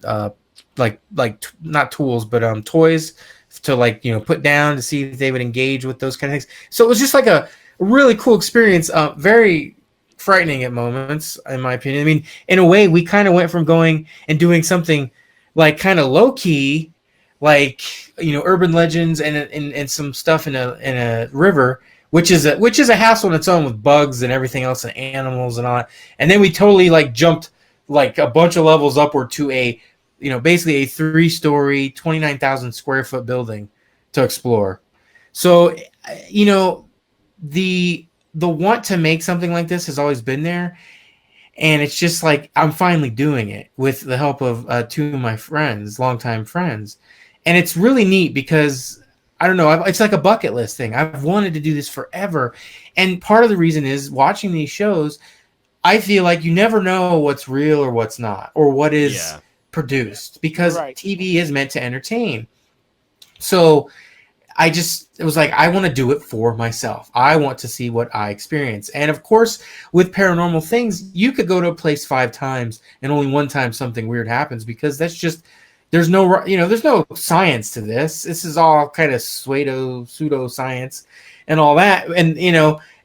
S3: not tools, but toys to put down to see if they would engage with those kind of things. So it was just like a really cool experience. Very frightening at moments, in my opinion. I mean, in a way, we kind of went from going and doing something like kind of low key, like urban legends and some stuff in a river, which is a hassle on its own with bugs and everything else and animals and all that. And then we totally jumped like a bunch of levels upward to basically a 3-story, 29,000 square foot building to explore. So, the want to make something like this has always been there. And it's just like, I'm finally doing it with the help of 2 of my friends, longtime friends. And it's really neat because, I don't know, it's like a bucket list thing. I've wanted to do this forever. And part of the reason is watching these shows, I feel like you never know what's real or what's not, or what is produced, because TV is meant to entertain. So it was like, I want to do it for myself. I want to see what I experience. And of course, with paranormal things, you could go to a place 5 times and only one time something weird happens, because that's just, there's no science to this. This is all kind of pseudo science and all that. And,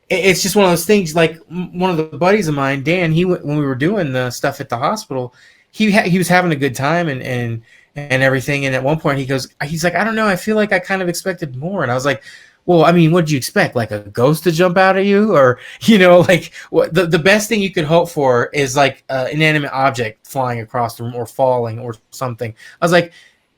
S3: it's just one of those things. Like one of the buddies of mine, Dan, when we were doing the stuff at the hospital, he was having a good time and everything. And at one point he's like, I don't know, I feel like I kind of expected more. And I was like, well, I mean, what did you expect? Like a ghost to jump out at you? Or, what the best thing you could hope for is like an inanimate object flying across the room or falling or something. I was like,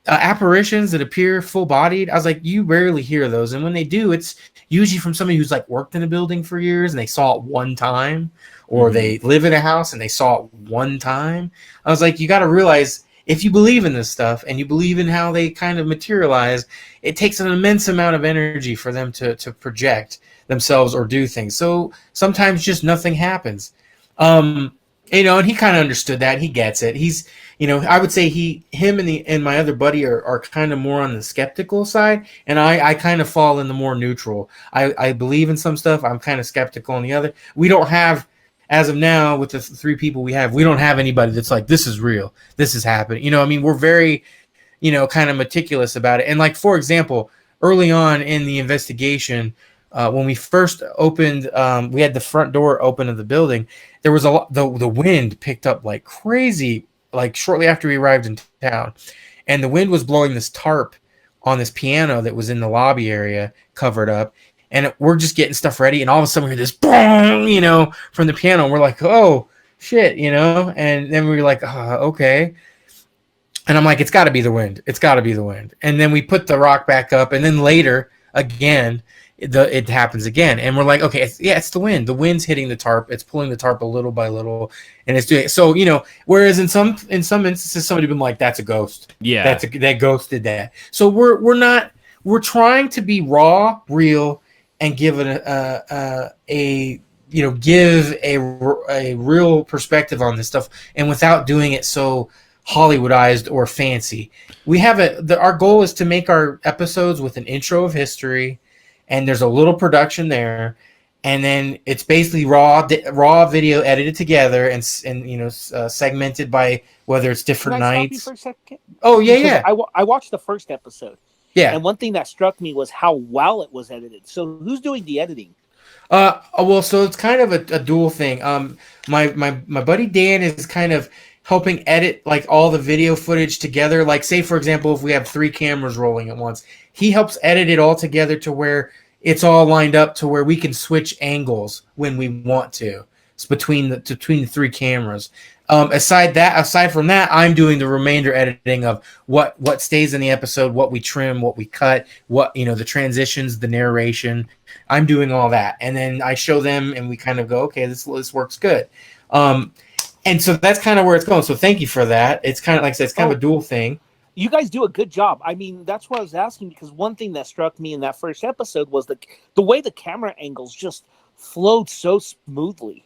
S3: apparitions that appear full-bodied, I was like, you rarely hear those. And when they do, it's usually from somebody who's worked in a building for years and they saw it one time, or they live in a house and they saw it one time. I was like, you got to realize, if you believe in this stuff and you believe in how they kind of materialize, it takes an immense amount of energy for them to project themselves or do things. So sometimes just nothing happens. And he kind of understood that. He gets it. He's, I would say him and my other buddy are kind of more on the skeptical side, and I kind of fall in the more neutral. I believe in some stuff. I'm kind of skeptical on the other. We don't have, as of now, with the 3 people we don't have anybody that's like, this is real, this is happening. We're very, kind of meticulous about it. And for example, early on in the investigation, when we first opened, we had the front door open of the building. There was a lot, the wind picked up like crazy, like shortly after we arrived in town, and the wind was blowing this tarp on this piano that was in the lobby area covered up, and we're just getting stuff ready, and all of a sudden we hear this boom, from the piano, and we're like, oh shit, and then we were like, okay. And I'm like, it's got to be the wind. It's got to be the wind. And then we put the rock back up, and then later again, it happens again, and we're like, okay, it's the wind. The wind's hitting the tarp. It's pulling the tarp a little by little, and it's doing it. So whereas in some instances somebody been like, that's a ghost.
S1: Yeah,
S3: that ghost did that. So we're trying to be raw, real, and give it give a real perspective on this stuff, and without doing it so Hollywoodized or fancy. We have our goal is to make our episodes with an intro of history, and there's a little production there, and then it's basically raw video edited together and segmented by whether it's different nights.
S2: Can I stop you for a second?
S3: Oh yeah.
S2: I watched the first episode.
S3: Yeah.
S2: And one thing that struck me was how well it was edited. So who's doing the editing?
S3: Well, so it's kind of a dual thing. My buddy Dan is kind of helping edit like all the video footage together. Like, say for example, if we have 3 cameras rolling at once, he helps edit it all together to where it's all lined up to where we can switch angles when we want to. It's between the 3 cameras. Aside from that, I'm doing the remainder editing of what stays in the episode, what we trim, what we cut, what the transitions, the narration. I'm doing all that, and then I show them, and we kind of go, okay, this works good. And so that's kind of where it's going. So thank you for that. It's kind of like I said, it's kind of a dual thing.
S2: You guys do a good job. I mean, that's what I was asking, because one thing that struck me in that first episode was the way the camera angles just flowed so smoothly.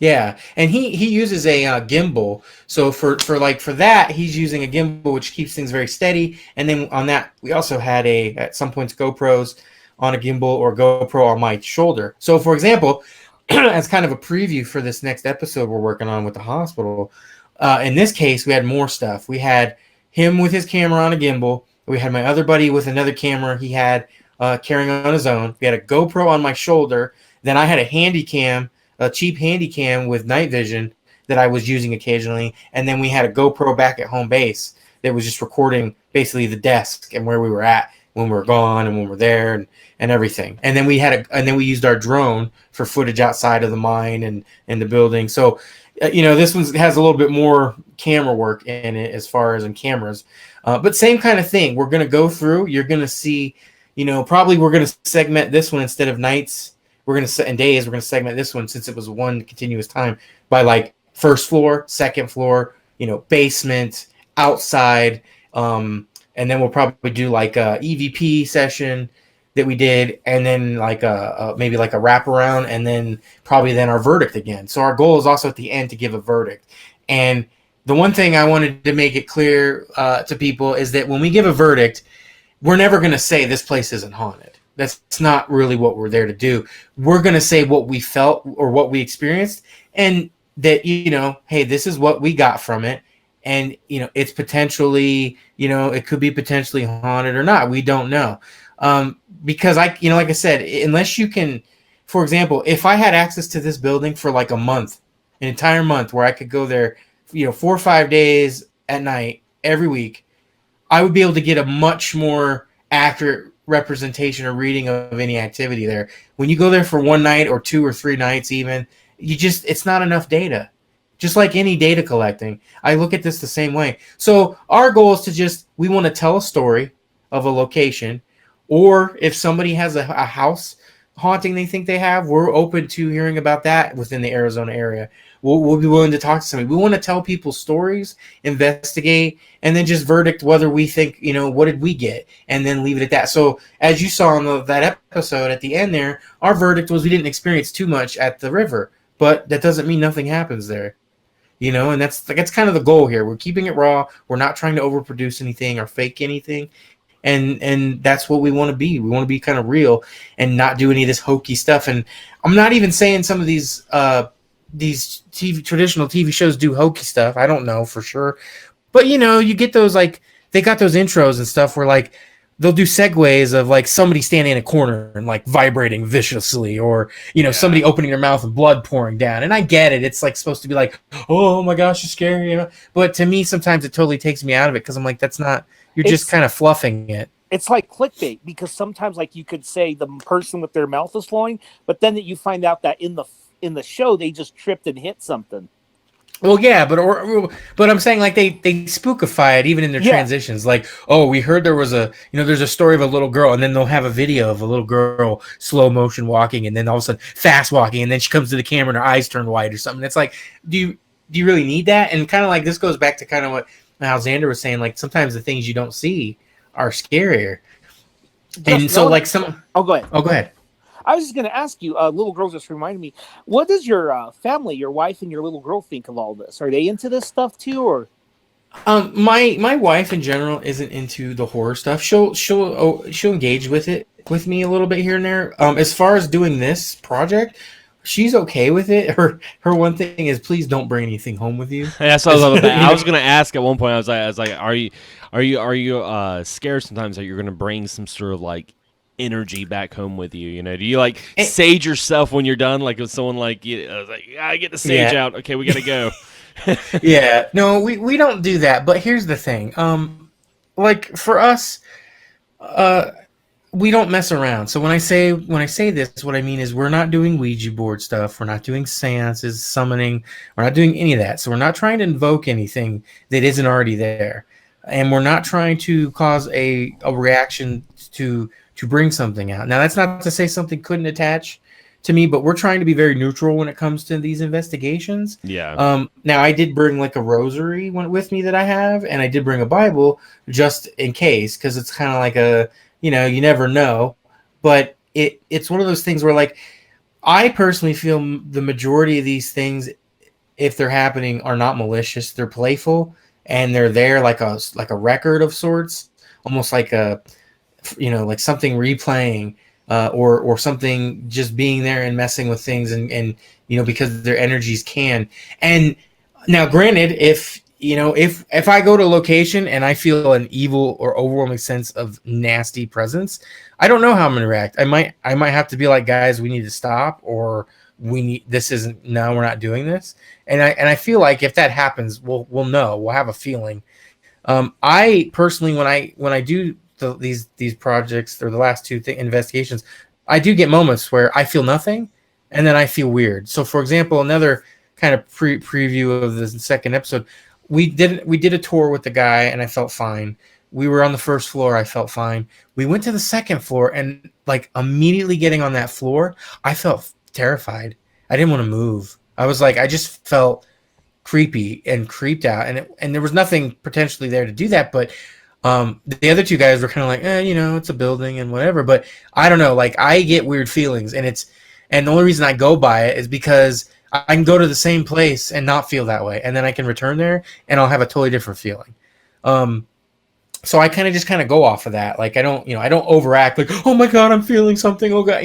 S3: Yeah, and he uses a gimbal. So for that, he's using a gimbal, which keeps things very steady. And then on that, we also had at some points GoPros on a gimbal or GoPro on my shoulder. So for example, as kind of a preview for this next episode we're working on with the hospital, in this case, we had more stuff. We had him with his camera on a gimbal. We had my other buddy with another camera he had carrying on his own. We had a GoPro on my shoulder. Then I had a cheap handy cam with night vision that I was using occasionally. And then we had a GoPro back at home base that was just recording basically the desk and where we were at when we were gone and when we're there and everything. And then we used our drone for footage outside of the mine and the building. So, this one has a little bit more camera work in it as far as in cameras. But same kind of thing. We're going to go through, you're going to see, probably we're going to segment this one instead of nights. We're going to segment this one, since it was one continuous time, by like first floor, second floor, basement, outside. And then we'll probably do like a EVP session that we did, and then like maybe like a wraparound, and then probably then our verdict again. So our goal is also at the end to give a verdict. And the one thing I wanted to make it clear to people is that when we give a verdict, we're never going to say this place isn't haunted. That's not really what we're there to do. We're going to say what we felt or what we experienced, and that, hey, this is what we got from it. And, it's potentially, it could be potentially haunted or not. We don't know. Because like I said, unless you can, for example, if I had access to this building for like a month, an entire month, where I could go there, 4 or 5 days at night every week, I would be able to get a much more accurate representation or reading of any activity there. When you go there for 1 night or 2 or 3 nights, even, it's not enough data. Just like any data collecting, I look at this the same way. So our goal is we want to tell a story of a location, or if somebody has a house haunting they think they have, we're open to hearing about that within the Arizona area. We'll be willing to talk to somebody. We want to tell people stories, investigate, and then just verdict whether we think, what did we get, and then leave it at that. So as you saw on that episode at the end there, our verdict was we didn't experience too much at the river, but that doesn't mean nothing happens there. And that's kind of the goal here. We're keeping it raw. We're not trying to overproduce anything or fake anything. And that's what we want to be. We want to be kind of real and not do any of this hokey stuff. And I'm not even saying some of these traditional TV shows do hokey stuff. I don't know for sure. But, you get those, like, they got those intros and stuff where, like, they'll do segues of like somebody standing in a corner and like vibrating viciously, or somebody opening their mouth and blood pouring down. And I get it; it's like supposed to be like, oh my gosh, it's scary, But to me, sometimes it totally takes me out of it because I'm like, that's not. You're just kind of fluffing it.
S2: It's like clickbait, because sometimes like you could say the person with their mouth is flowing, but then that you find out that in the show they just tripped and hit something.
S3: Well, yeah, but I'm saying like they spookify it even in their transitions. Like, oh, we heard there was there's a story of a little girl, and then they'll have a video of a little girl slow motion walking, and then all of a sudden fast walking, and then she comes to the camera and her eyes turn white or something. It's like, do you really need that? And kind of like this goes back to kind of what how Xander was saying. Like sometimes the things you don't see are scarier, and so like some.
S2: Oh, go ahead.
S3: Oh, go ahead.
S2: I was just going to ask you, little girl just reminded me, what does your family, your wife and your little girl think of all this? Are they into this stuff too, or?
S3: My wife in general isn't into the horror stuff. She'll engage with it with me a little bit here and there. As far as doing this project, she's okay with it. Her one thing is, please don't bring anything home with you.
S1: That's what I was going to ask at one point. I was like, are you scared sometimes that you're going to bring some sort of like energy back home with you? Do you like sage yourself when you're done? Like if someone like, I was like, I get the sage out. Okay, we gotta go.
S3: Yeah, no, we don't do that. But here's the thing. Like for us, we don't mess around. So when I say this, what I mean is we're not doing Ouija board stuff. We're not doing seances, summoning. We're not doing any of that. So we're not trying to invoke anything that isn't already there, and we're not trying to cause a reaction to bring something out. Now, that's not to say something couldn't attach to me, but we're trying to be very neutral when it comes to these investigations.
S1: Yeah.
S3: Now, I did bring like a rosary with me that I have, and I did bring a Bible just in case, because it's kind of like a, you never know. But it's one of those things where, like, I personally feel the majority of these things, if they're happening, are not malicious. They're playful, and they're there like a record of sorts, almost like a like something replaying, or something just being there and messing with things, and because their energies can. And now, granted, if I go to a location and I feel an evil or overwhelming sense of nasty presence, I don't know how I'm going to react. I might have to be like, guys, we need to stop, or we're not doing this. And I feel like if that happens, we'll know. We'll have a feeling. I personally, when I do these projects, or the last two investigations, I do get moments where I feel nothing, and then I feel weird. So, for example, another kind of preview of the second episode, we did a tour with the guy, and I felt fine. We were on the first floor, I felt fine. We went to the second floor, and like immediately getting on that floor, I felt terrified. I didn't want to move. I was like, I just felt creepy and creeped out, and there was nothing potentially there to do that, but the other two guys were kind of like, it's a building and whatever. But I don't know, like I get weird feelings, and the only reason I go by it is because I can go to the same place and not feel that way, and then I can return there and I'll have a totally different feeling. So I kind of go off of that. Like I don't overact like, oh my God, I'm feeling something. Oh God,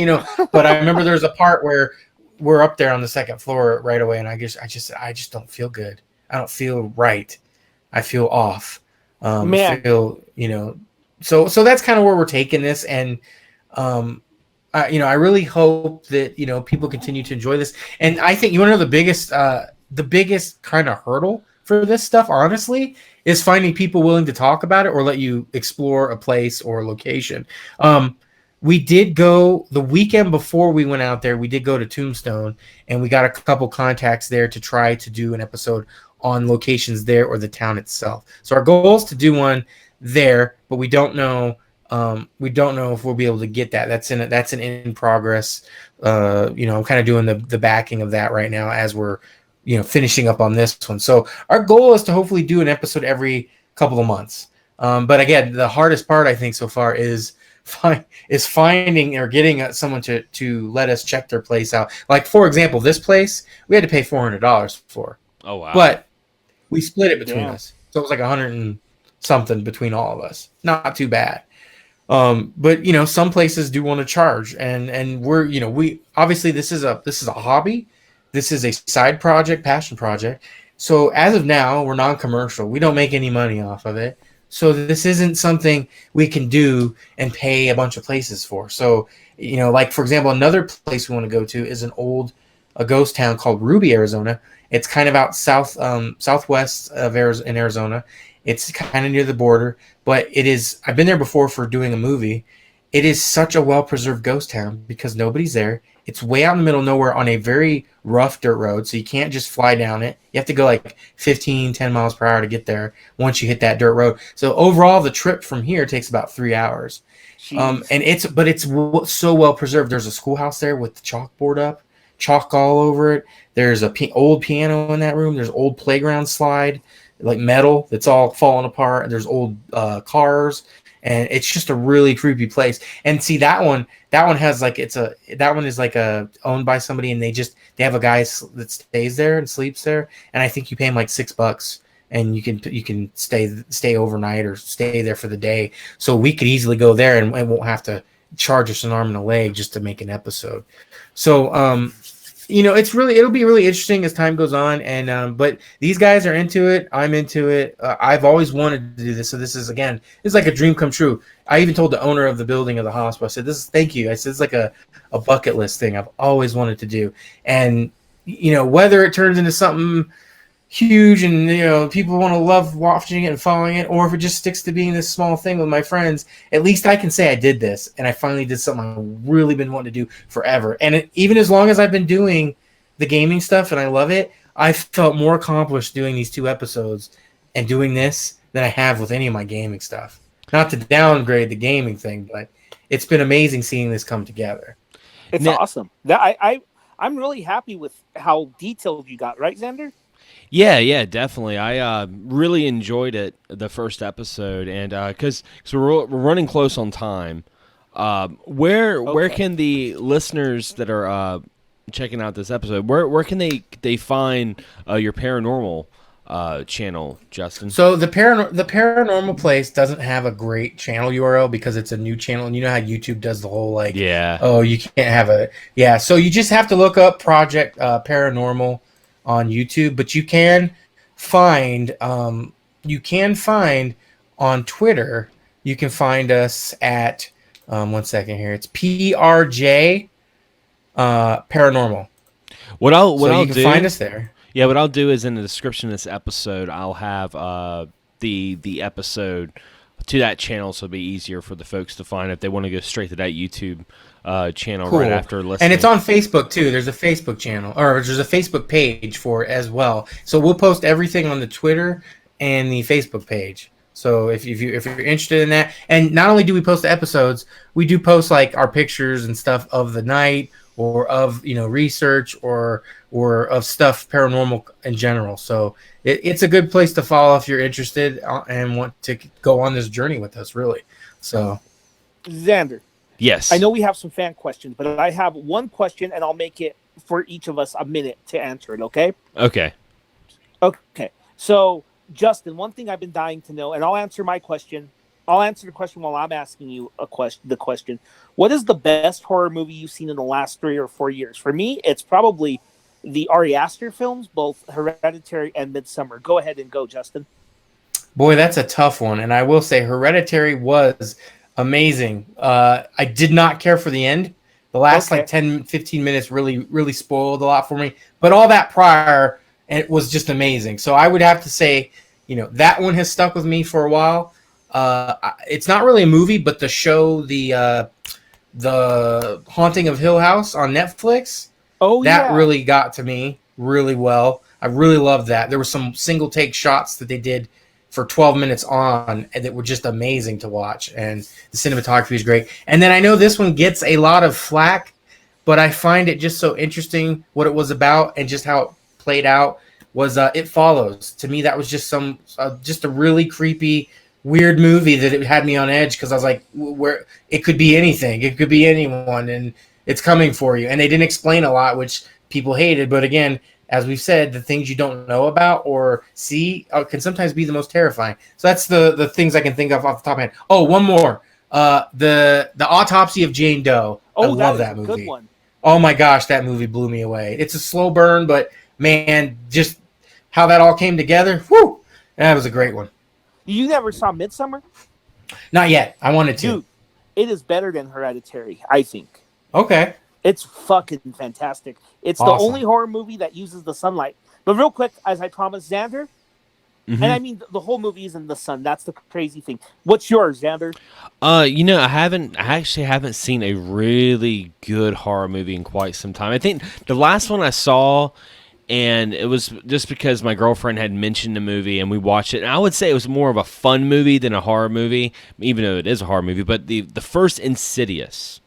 S3: But I remember there's a part where we're up there on the second floor right away, and I just don't feel good. I don't feel right. I feel off. So that's kind of where we're taking this, and I really hope that people continue to enjoy this. And I think you want to know the biggest kind of hurdle for this stuff, honestly, is finding people willing to talk about it or let you explore a place or a location. We did go the weekend before we went out there. We did go to Tombstone, and we got a couple contacts there to try to do an episode on locations there or the town itself. So our goal is to do one there, but we don't know. We don't know if we'll be able to get that. That's an in progress. I'm kind of doing the backing of that right now as we're finishing up on this one. So our goal is to hopefully do an episode every couple of months. But again, the hardest part I think so far is finding or getting someone to let us check their place out. Like for example, this place we had to pay $400 for.
S1: Oh wow!
S3: But we split it between us, so it was like 100 and something between all of us. Not too bad. But some places do want to charge, and we're we obviously this is a hobby. This is a side project, passion project. So as of now, we're non-commercial. We don't make any money off of it. So this isn't something we can do and pay a bunch of places for. So, like for example, another place we want to go to is a ghost town called Ruby, Arizona. It's kind of out southwest of Arizona. It's kind of near the border, but I've been there before for doing a movie. It is such a well-preserved ghost town because nobody's there. It's way out in the middle of nowhere on a very rough dirt road, so you can't just fly down it. You have to go like 10 miles per hour to get there once you hit that dirt road. So overall, the trip from here takes about 3 hours. And it's so well preserved. There's a schoolhouse there with the chalkboard up, chalk all over it. There's a old piano in that room. There's old playground slide, like metal that's all falling apart. There's old cars. And it's just a really creepy place. And see that one has like that one is like owned by somebody, and they have a guy that stays there and sleeps there. And I think you pay him like $6, and you can stay overnight or stay there for the day. So we could easily go there and won't have to charge us an arm and a leg just to make an episode. So it'll be really interesting as time goes on. And but these guys are into it. I'm into it. I've always wanted to do this. So this is like a dream come true. I even told the owner of the building of the hospital, I said, thank you. I said, it's like a bucket list thing I've always wanted to do. And, whether it turns into something huge and, people want to love watching it and following it, or if it just sticks to being this small thing with my friends, at least I can say I did this, and I finally did something I've really been wanting to do forever. And even as long as I've been doing the gaming stuff and I love it, I felt more accomplished doing these 2 episodes and doing this than I have with any of my gaming stuff. Not to downgrade the gaming thing, but it's been amazing seeing this come together.
S2: It's awesome. I'm really happy with how detailed you got, right, Xander?
S1: Yeah, definitely. I really enjoyed it, the first episode, and because we're running close on time. Where can the listeners that are checking out this episode, where can they find your paranormal channel, Justin?
S3: So the paranormal place doesn't have a great channel URL because it's a new channel, and you know how YouTube does the whole you can't have so you just have to look up Project Paranormal on YouTube, but you can find on Twitter, you can find us at 1 second here, it's PRJ Paranormal.
S1: What I'll do,
S3: find us there.
S1: Yeah, what I'll do is in the description of this episode, I'll have the episode to that channel, so it'll be easier for the folks to find if they want to go straight to that YouTube channel right after listening.
S3: And it's on Facebook too. There's a Facebook channel, or there's a Facebook page for it as well. So we'll post everything on the Twitter and the Facebook page. So if you're interested in that, and not only do we post the episodes, we do post like our pictures and stuff of the night, or of research, or of stuff paranormal in general. So it's a good place to follow if you're interested and want to go on this journey with us, really. So,
S2: Xander.
S1: Yes.
S2: I know we have some fan questions, but I have one question, and I'll make it for each of us a minute to answer it, okay?
S1: Okay.
S2: So, Justin, one thing I've been dying to know, and I'll answer my question. I'll answer the question while I'm asking you the question. What is the best horror movie you've seen in the last 3 or 4 years? For me, it's probably the Ari Aster films, both Hereditary and Midsommar. Go ahead and go, Justin.
S3: Boy, that's a tough one. And I will say Hereditary was amazing. I did not care for the end. The last 10, 15 minutes really, really spoiled a lot for me. But all that prior, it was just amazing. So I would have to say, that one has stuck with me for a while. It's not really a movie, but the show, the Haunting of Hill House on Netflix, really got to me really well. I really loved that. There were some single take shots that they did for 12 minutes on that were just amazing to watch, and the cinematography is great. And then I know this one gets a lot of flack, but I find it just so interesting what it was about and just how it played out was It Follows. To me, that was just just a really creepy, weird movie that it had me on edge because I was like, where it could be anything, it could be anyone, and it's coming for you. And they didn't explain a lot, which people hated. But again, as we've said, the things you don't know about or see can sometimes be the most terrifying. So that's the things I can think of off the top of my head. Oh, one more. The Autopsy of Jane Doe. I love that movie.
S2: Good one.
S3: Oh my gosh, that movie blew me away. It's a slow burn, but man, just how that all came together. Whew, that was a great one.
S2: You never saw Midsummer?
S3: Not yet. I wanted to.
S2: Dude, it is better than Hereditary, I think.
S3: Okay.
S2: It's fucking fantastic. It's the
S3: Awesome.
S2: only horror movie that uses the sunlight. But real quick, as I promised, Xander, and I mean the whole movie is in the sun. That's the crazy thing. What's yours, Xander?
S1: I actually haven't seen a really good horror movie in quite some time. I think the last one I saw, and it was just because my girlfriend had mentioned the movie and we watched it. And I would say it was more of a fun movie than a horror movie, even though it is a horror movie. But the first Insidious,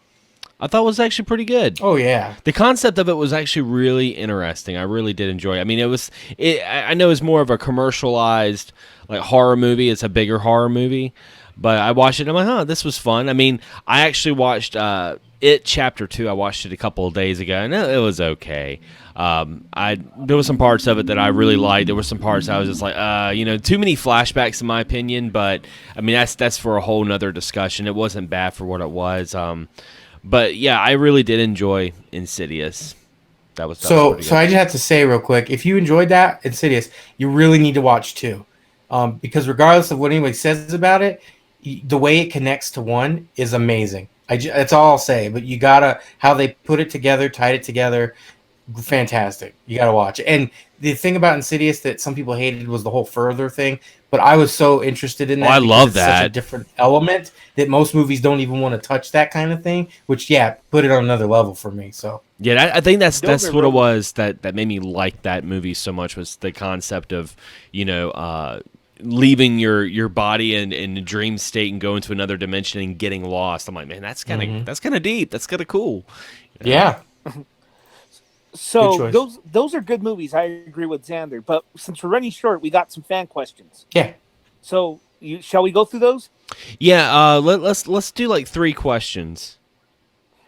S1: I thought was actually pretty good.
S3: Oh yeah.
S1: The concept of it was actually really interesting. I really did enjoy it. I mean, I know it's more of a commercialized like horror movie. It's a bigger horror movie, but I watched it and I'm like, this was fun. I mean, I actually watched It Chapter 2. I watched it a couple of days ago, and it was okay. There was some parts of it that I really liked. There were some parts I was just like, too many flashbacks in my opinion. But I mean, that's for a whole nother discussion. It wasn't bad for what it was. But yeah, I really did enjoy Insidious. That was
S3: So
S1: pretty good.
S3: I just have to say real quick, if you enjoyed that Insidious, you really need to watch 2, because regardless of what anybody says about it, the way it connects to 1 is amazing. That's all I'll say. But you gotta how they put it together, tied it together, fantastic. You gotta watch it. And the thing about Insidious that some people hated was the whole further thing, but I was so interested in that.
S1: I
S3: because
S1: love
S3: it's such
S1: that.
S3: a different element that most movies don't even want to touch that kind of thing. Which put it on another level for me. So
S1: Yeah, I think that's
S2: Those are
S1: what it
S2: real-
S1: was that made me like that movie so much, was the concept of leaving your body in a dream state and going to another dimension and getting lost. I'm like, man, that's kind of deep. That's kind of cool.
S3: yeah.
S2: So
S3: Good choice.
S2: those are good movies. I agree with Xander. But since we're running short, we got some fan questions.
S3: Yeah.
S2: So shall we go through those?
S1: Yeah, let's do like 3 questions.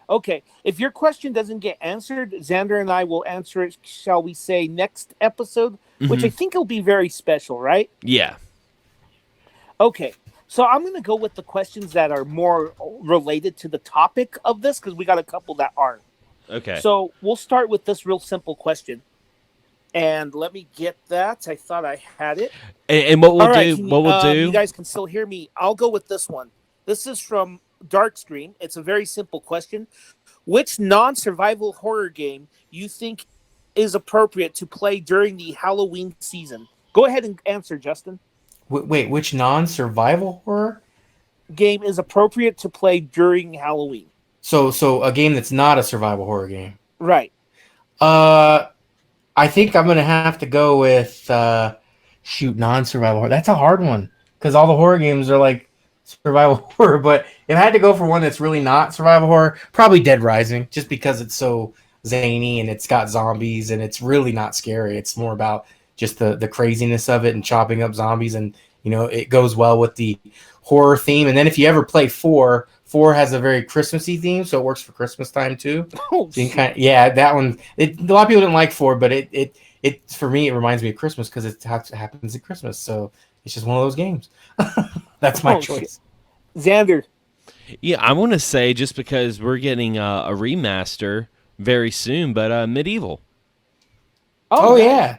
S2: Okay. If your question doesn't get answered, Xander and I will answer it, shall we say, next episode, which I think will be very special, right?
S1: Yeah.
S2: Okay. So I'm going to go with the questions that are more related to the topic of this, because we got a couple that aren't.
S1: Okay.
S2: So we'll start with this real simple question. And let me get that. I thought I had it.
S1: And what we'll
S2: All right,
S1: do,
S2: you guys can still hear me. I'll go with this one. This is from Darkstream. It's a very simple question. Which non-survival horror game you think is appropriate to play during the Halloween season? Go ahead and answer, Justin.
S3: Wait, which non-survival horror?
S2: Game is appropriate to play during Halloween.
S3: So a game that's not a survival horror game.
S2: Right.
S3: I think I'm gonna have to go with non-survival horror. That's a hard one because all the horror games are like survival horror. But if I had to go for one that's really not survival horror, probably Dead Rising, just because it's so zany and it's got zombies and it's really not scary. It's more about just the craziness of it and chopping up zombies, and it goes well with the horror theme. And then if you ever play 4 has a very Christmassy theme, so it works for Christmas time too.
S2: Oh,
S3: So you that one. A lot of people didn't like 4, but it for me it reminds me of Christmas because it happens at Christmas. So it's just one of those games. That's my choice.
S2: Xander.
S1: Yeah, I want to say, just because we're getting a remaster very soon, but Medieval.
S3: Oh yeah,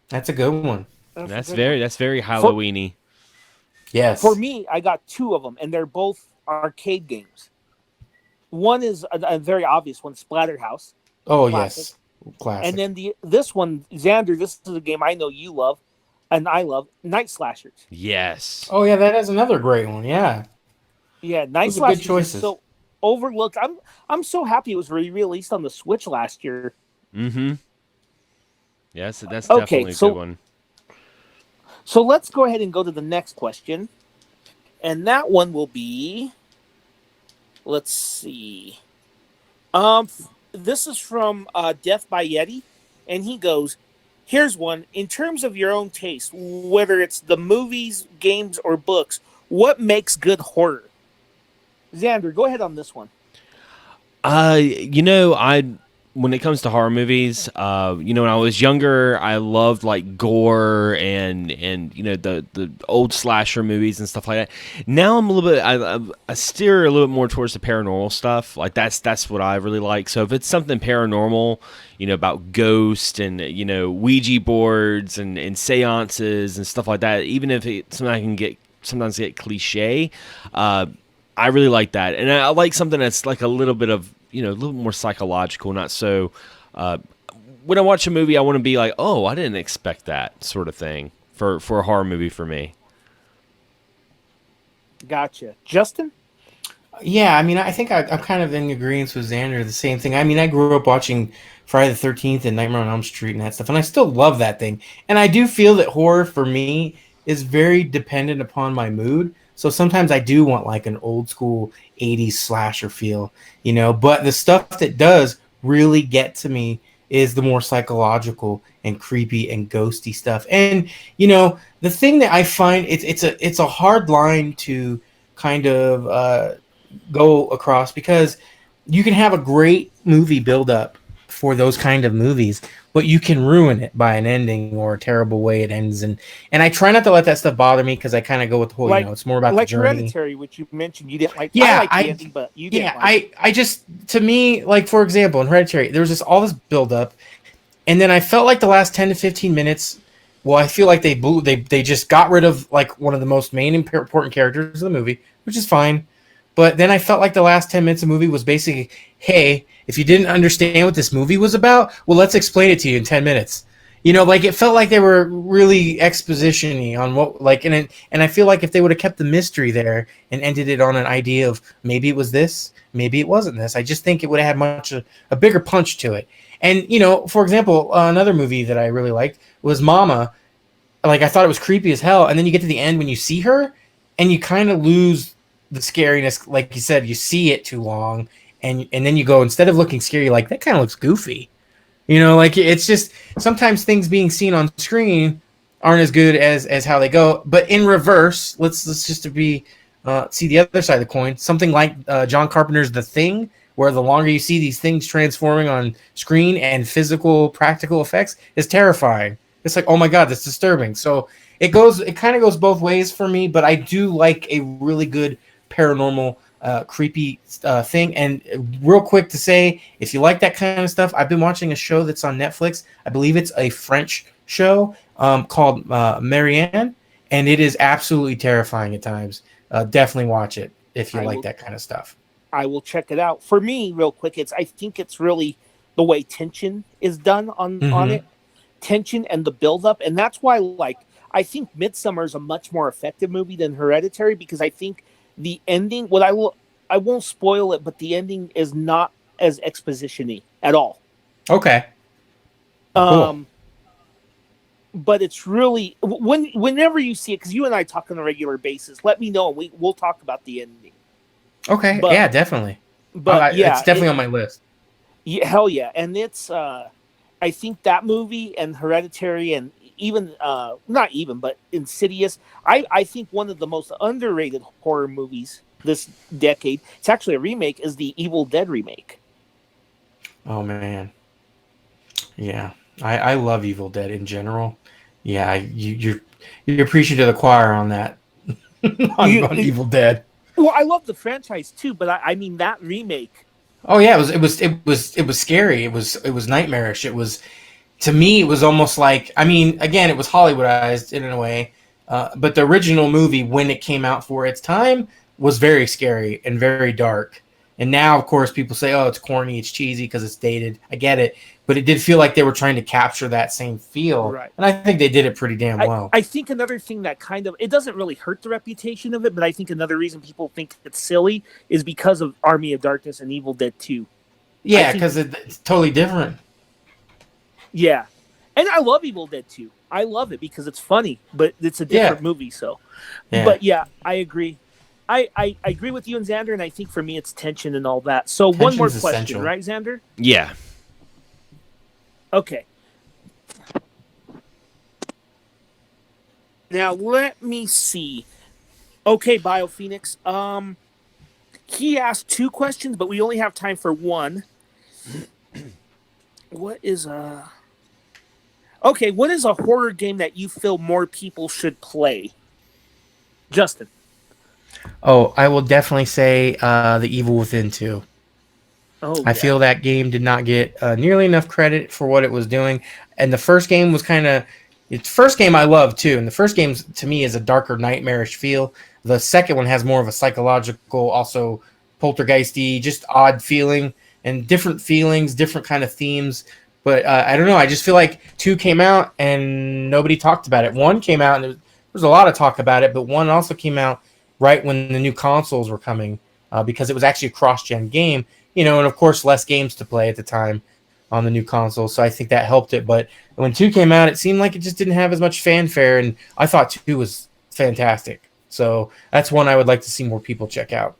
S3: that's a good one.
S1: That's very Halloweeny.
S3: Yes.
S2: For me, I got 2 of them, and they're both arcade games. One is a very obvious one, Splatterhouse.
S3: Oh
S2: Classic.
S3: yes, classic.
S2: And then this one, Xander, this is a game I know you love, and I love, Night Slashers.
S1: Yes.
S3: Oh yeah, that is another great one. Yeah.
S2: Yeah, Night
S3: Those are good
S2: Slashers
S3: choices.
S2: is so overlooked. I'm so happy it was re-released on the Switch last year.
S1: Mm-hmm. Yes, that's
S2: Okay,
S1: definitely a
S2: so-
S1: good one.
S2: So let's go ahead and go to the next question. And that one will be, let's see. This is from Death by Yeti, and he goes, here's one. In terms of your own taste, whether it's the movies, games, or books, what makes good horror? Xander, go ahead on this one.
S1: When it comes to horror movies, when I was younger, I loved like gore and the old slasher movies and stuff like that. Now I'm a little bit, I steer a little bit more towards the paranormal stuff. Like that's what I really like. So if it's something paranormal, about ghosts and Ouija boards and seances and stuff like that, even if it's something I can get sometimes get cliche. I really like that, and I like something that's like a little bit of a little more psychological, not so. When I watch a movie, I want to be like, oh, I didn't expect that sort of thing for a horror movie for me.
S2: Gotcha. Justin?
S3: Yeah, I mean, I think I'm kind of in agreement with Xander. The same thing. I mean, I grew up watching Friday the 13th and Nightmare on Elm Street and that stuff, and I still love that thing. And I do feel that horror for me is very dependent upon my mood. So sometimes I do want like an old school 80s slasher feel, But the stuff that does really get to me is the more psychological and creepy and ghosty stuff. And the thing that I find it's a hard line to kind of go across, because you can have a great movie build up for those kind of movies, but you can ruin it by an ending or a terrible way it ends. And I try not to let that stuff bother me, because I kind of go with the whole, it's more about the journey.
S2: Hereditary, which you mentioned you didn't like.
S3: Yeah,
S2: I like the ending, but you didn't like.
S3: I just, to me, like, for example, in Hereditary, there was all this build up, and then I felt like the last 10 to 15 minutes, well, I feel like they just got rid of like one of the most main important characters of the movie, which is fine. But then I felt like the last 10 minutes of the movie was basically, hey, if you didn't understand what this movie was about, well, let's explain it to you in 10 minutes. Like, it felt like they were really exposition-y on what, like, and I feel like if they would have kept the mystery there and ended it on an idea of maybe it was this, maybe it wasn't this, I just think it would have had a bigger punch to it. And, for example, another movie that I really liked was Mama. Like, I thought it was creepy as hell, and then you get to the end when you see her, and you kind of lose the scariness. Like you said, you see it too long, and then you go, instead of looking scary, like, that kind of looks goofy. Like, it's just sometimes things being seen on screen aren't as good as how they go. But in reverse, let's just see the other side of the coin. Something like John Carpenter's The Thing, where the longer you see these things transforming on screen and physical practical effects is terrifying. It's like, oh my God, that's disturbing. So it kind of goes both ways for me, but I do like a really good paranormal creepy thing. And real quick to say, if you like that kind of stuff, I've been watching a show that's on Netflix. I believe it's a French show called Marianne, and it is absolutely terrifying at times. Definitely watch it if you like that kind of stuff.
S2: I will check it out. For me, real quick, I think it's really the way tension is done on it. Tension and the buildup. And that's why, like, I think Midsummer is a much more effective movie than Hereditary, because I think the ending, I won't spoil it, but the ending is not as exposition-y at all.
S3: Okay. Cool.
S2: But it's really, whenever you see it, because you and I talk on a regular basis, let me know, and we'll talk about the ending.
S3: Okay. Yeah, definitely.
S2: But
S3: it's definitely on my list.
S2: Yeah, hell yeah. And it's, I think that movie and Hereditary, and even, not even, but Insidious, I think one of the most underrated horror movies this decade, it's actually a remake, is the Evil Dead remake.
S3: Oh, man. Yeah. I love Evil Dead in general. Yeah, you're preaching to the choir on that. on Evil Dead.
S2: Well, I love the franchise too, but I mean that remake.
S3: Oh yeah, it was scary. It was nightmarish. It was, to me, it was almost like, I mean, again, it was Hollywoodized in a way, but the original movie, when it came out for its time, was very scary and very dark. And now, of course, people say, oh, it's corny, it's cheesy because it's dated. I get it. But it did feel like they were trying to capture that same feel. Right. And I think they did it pretty damn well.
S2: I think another thing that kind of, it doesn't really hurt the reputation of it, but I think another reason people think it's silly is because of Army of Darkness and Evil Dead 2.
S3: Yeah, because it's totally different.
S2: Yeah. And I love Evil Dead 2. I love it because it's funny, but it's a different movie. So, But yeah, I agree. I agree with you and Xander, and I think for me it's tension and all that. So one more question, essential. Right, Xander?
S1: Yeah.
S2: Okay. Now let me see. Okay, BioPhoenix. He asked 2 questions, but we only have time for one. What is a horror game that you feel more people should play? Justin.
S3: Oh, I will definitely say The Evil Within 2. I feel that game did not get nearly enough credit for what it was doing. And the first game was kind of The first game I love too, and the first game to me is a darker, nightmarish feel. The second one has more of a psychological, also poltergeisty, just odd feeling and different feelings, different kind of themes. But I don't know. I just feel like 2 came out and nobody talked about it. 1 came out and there was a lot of talk about it, but 1 also came out right when the new consoles were coming because it was actually a cross-gen game, and of course less games to play at the time on the new console. So I think that helped it. But when 2 came out, it seemed like it just didn't have as much fanfare, and I thought 2 was fantastic. So that's one I would like to see more people check out.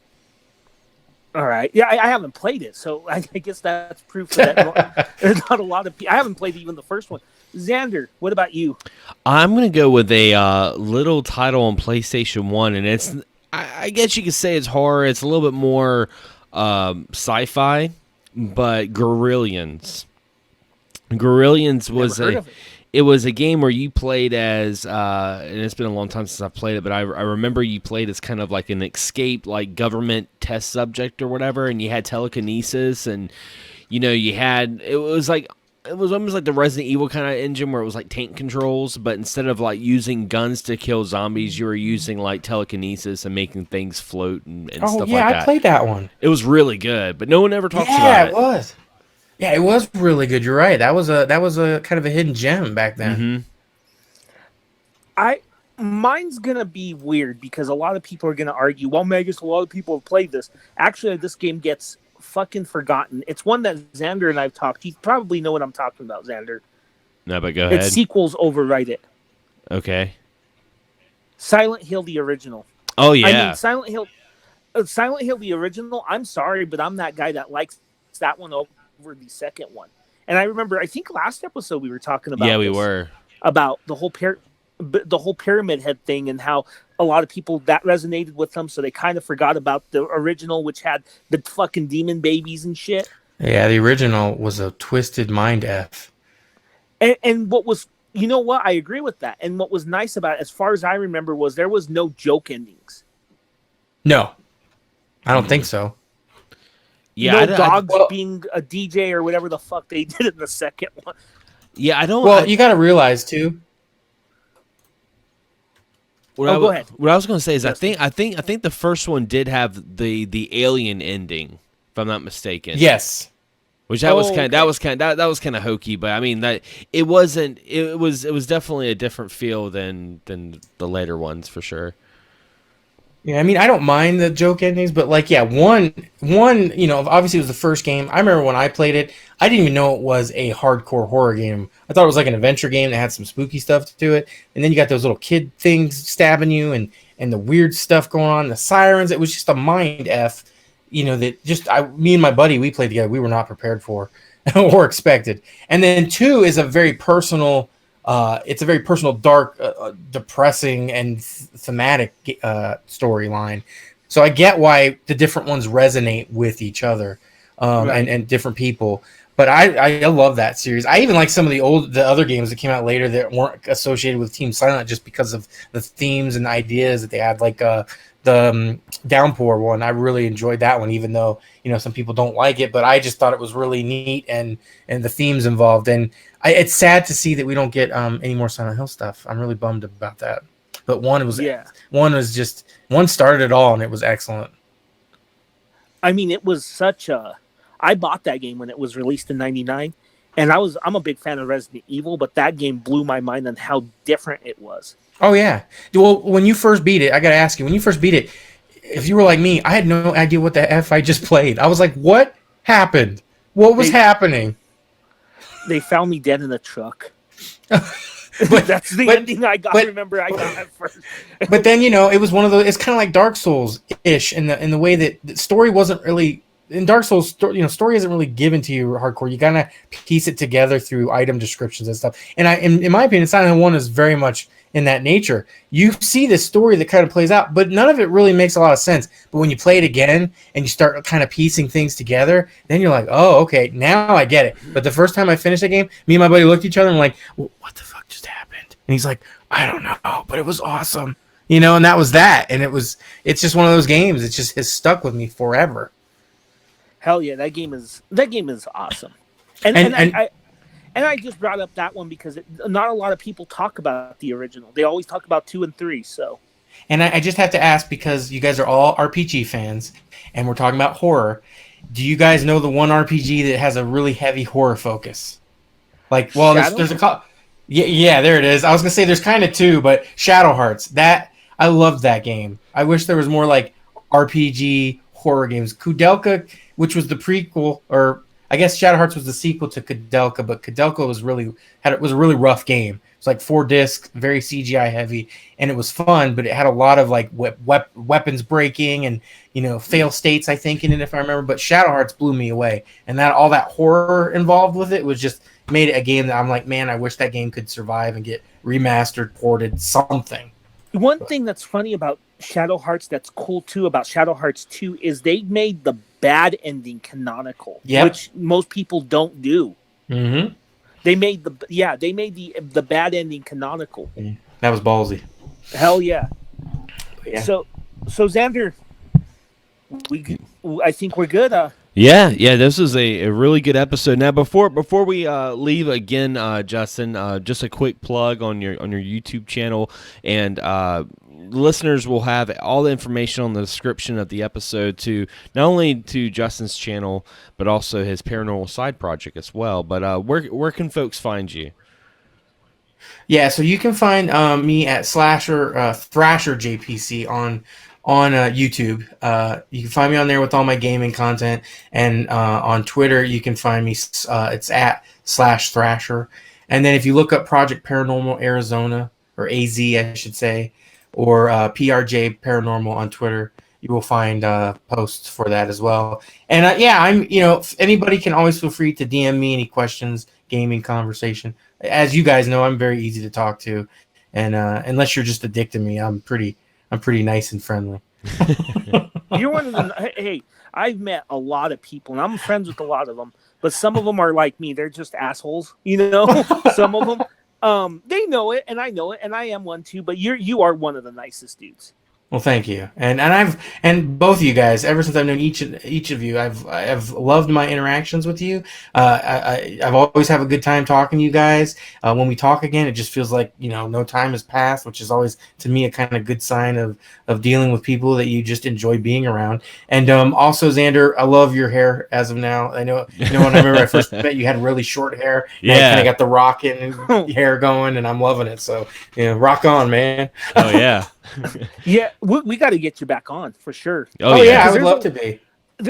S2: All right. Yeah, I haven't played it, so I guess that's proof that there's not a lot of people. I haven't played even the first one. Xander, what about you?
S1: I'm going to go with a little title on PlayStation 1, and it's, I guess you could say it's horror. It's a little bit more sci-fi, but Gorillions. Gorillions was a game where you played as, and it's been a long time since I've played it, but I remember you played as kind of like an escaped like government test subject or whatever, and you had telekinesis, and it was almost like the Resident Evil kind of engine where it was like tank controls, but instead of like using guns to kill zombies, you were using like telekinesis and making things float and stuff like that.
S3: Yeah, I played that one.
S1: It was really good, but no one ever talks about it.
S3: Yeah, it was. Yeah, it was really good. You're right. That was a kind of a hidden gem back then.
S1: Mm-hmm.
S2: Mine's gonna be weird because a lot of people are gonna argue, well, Magus, a lot of people have played this. Actually, this game gets fucking forgotten. It's one that Xander and I've talked. You probably know what I'm talking about, Xander.
S1: No, but go ahead.
S2: Its sequels override it.
S1: Okay.
S2: Silent Hill, the original.
S1: Oh yeah.
S2: I mean, Silent Hill, the original. I'm sorry, but I'm that guy that likes that one over the second one. And I remember, I think last episode we were talking about.
S1: Yeah, we were
S2: about the whole pyramid head thing and how a lot of people that resonated with them, so they kind of forgot about the original, which had the fucking demon babies and shit.
S3: Yeah, the original was a twisted mind f.
S2: And what was, you know what? I agree with that. And what was nice about it, as far as I remember, was there was no joke endings.
S3: No, I don't think so.
S2: Yeah, no dogs being a DJ or whatever the fuck they did in the second one.
S1: Yeah, I don't.
S3: Well, you got to realize too.
S2: Go ahead.
S1: What I was going to say is, I think the first one did have the alien ending, if I'm not mistaken.
S3: Yes.
S1: Which that was kind of hokey, but I mean that it wasn't. It was definitely a different feel than the later ones for sure.
S3: Yeah, I mean, I don't mind the joke endings, but like, yeah, one, obviously it was the first game. I remember when I played it, I didn't even know it was a hardcore horror game. I thought it was like an adventure game that had some spooky stuff to it. And then you got those little kid things stabbing you and the weird stuff going on, the sirens. It was just a mind F, that just me and my buddy, we played together. We were not prepared for or expected. And then 2 is a very personal, dark, depressing, and thematic storyline. So I get why the different ones resonate with each other, right. and different people. But I love that series. I even like some of the other games that came out later that weren't associated with Team Silent just because of the themes and ideas that they had, like the Downpour one. I really enjoyed that one, even though some people don't like it. But I just thought it was really neat and the themes involved. And it's sad to see that we don't get any more Silent Hill stuff. I'm really bummed about that. But one started it all, and it was excellent.
S2: I mean, it was such a. I bought that game when it was released in '99, and I'm a big fan of Resident Evil, but that game blew my mind on how different it was.
S3: Oh yeah. Well, when you first beat it, I gotta ask you, when you first beat it, if you were like me, I had no idea what the F I just played. I was like, what happened? What was happening?
S2: They found me dead in a truck. But that's the ending I got. Remember, I got at first.
S3: But then it was one of those. It's kind of like Dark Souls-ish in the way that the story wasn't really. In Dark Souls, story isn't really given to you hardcore. You gotta piece it together through item descriptions and stuff. And in my opinion, Silent Hill 1 is very much in that nature. You see this story that kind of plays out, but none of it really makes a lot of sense. But when you play it again and you start kind of piecing things together, then you're like, oh, okay, now I get it. But the first time I finished the game, me and my buddy looked at each other and were like, well, what the fuck just happened? And he's like, I don't know, but it was awesome. And that was that. And it's just one of those games. It just has stuck with me forever.
S2: Hell yeah, that game is awesome. And And I just brought up that one because not a lot of people talk about the original. They always talk about 2 and 3. So,
S3: And I just have to ask, because you guys are all RPG fans, and we're talking about horror. Do you guys know the one RPG that has a really heavy horror focus? Like, well, there's a yeah, there it is. I was gonna say there's kind of two, but Shadow Hearts. That I loved that game. I wish there was more like RPG horror games. Kudelka, which was the prequel, or I guess Shadow Hearts was the sequel to Kudelka, but Kudelka was a really rough game. It's like 4 discs, very CGI heavy, and it was fun, but it had a lot of like weapons breaking and fail states, I think, in it, if I remember. But Shadow Hearts blew me away, and that all that horror involved with it was just made it a game that I'm like, man, I wish that game could survive and get remastered, ported, something.
S2: One thing that's funny about Shadow Hearts that's cool too about Shadow Hearts 2 is they made the bad ending canonical, which most people don't do.
S3: Mm-hmm.
S2: They made the bad ending canonical.
S3: That was ballsy.
S2: Hell yeah.
S3: Yeah.
S2: So Xander, I think we're good.
S1: Yeah, this was a really good episode. Now, before we leave again, Justin, just a quick plug on your YouTube channel, and listeners will have all the information on the description of the episode to not only to Justin's channel but also his paranormal side project as well. But where can folks find you?
S3: Yeah, so you can find me at Slasher Thrasher JPC on YouTube. You can find me on there with all my gaming content, and on Twitter you can find me. It's at /Thrasher, and then if you look up Project Paranormal Arizona, or AZ I should say, or PRJ Paranormal on Twitter, you will find posts for that as well. And I'm anybody can always feel free to DM me any questions, gaming conversation. As you guys know, I'm very easy to talk to, and unless you're just addicted to me, I'm pretty nice and friendly.
S2: You're one of them. Hey, I've met a lot of people, and I'm friends with a lot of them. But some of them are like me; they're just assholes. Some of them, they know it, and I know it, and I am one too. But you are one of the nicest dudes.
S3: Well, thank you, and both of you guys. Ever since I've known each of you, I've loved my interactions with you. I've always have a good time talking to you guys. When we talk again, it just feels like no time has passed, which is always to me a kind of good sign of dealing with people that you just enjoy being around. And also, Xander, I love your hair as of now. I know when I remember I first met you, had really short hair.
S1: Yeah,
S3: I kind of got the rockin' hair going, and I'm loving it. So rock on, man.
S1: Oh yeah.
S2: Yeah, we got to get you back on for sure.
S3: Oh yeah, I would love to be.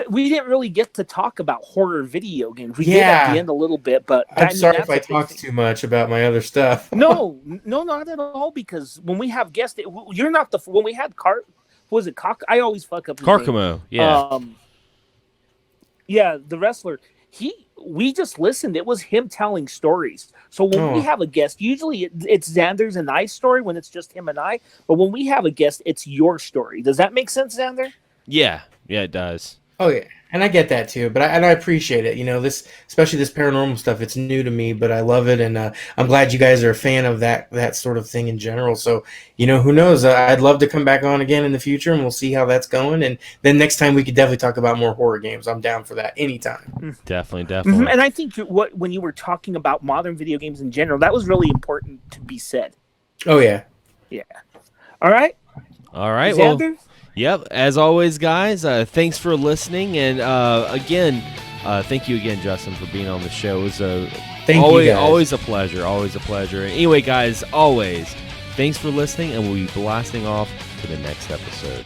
S2: We didn't really get to talk about horror video games. We did at the end a little bit, but
S3: I'm sorry if I talked too much about my other stuff.
S2: No, not at all. Because when we have guests, you're not when we had was it Cock? I always fuck up his
S1: Carcamo,
S2: name. Yeah, the wrestler. We just listened. It was him telling stories. So when we have a guest, usually it's Xander's and I's story when it's just him and I. But when we have a guest, it's your story. Does that make sense, Xander?
S1: Yeah, it does.
S3: Oh yeah, and I get that too. But I appreciate it. This, especially this paranormal stuff. It's new to me, but I love it, and I'm glad you guys are a fan of that sort of thing in general. So who knows? I'd love to come back on again in the future, and we'll see how that's going. And then next time we could definitely talk about more horror games. I'm down for that anytime.
S1: Definitely.
S2: Mm-hmm. And I think when you were talking about modern video games in general, that was really important to be said.
S3: Oh yeah.
S2: Yeah. All right.
S1: Xander? Well, yep. As always, guys, thanks for listening. And again, thank you again, Justin, for being on the show. It was always a pleasure. Always a pleasure. Anyway, guys, always thanks for listening, and we'll be blasting off to the next episode.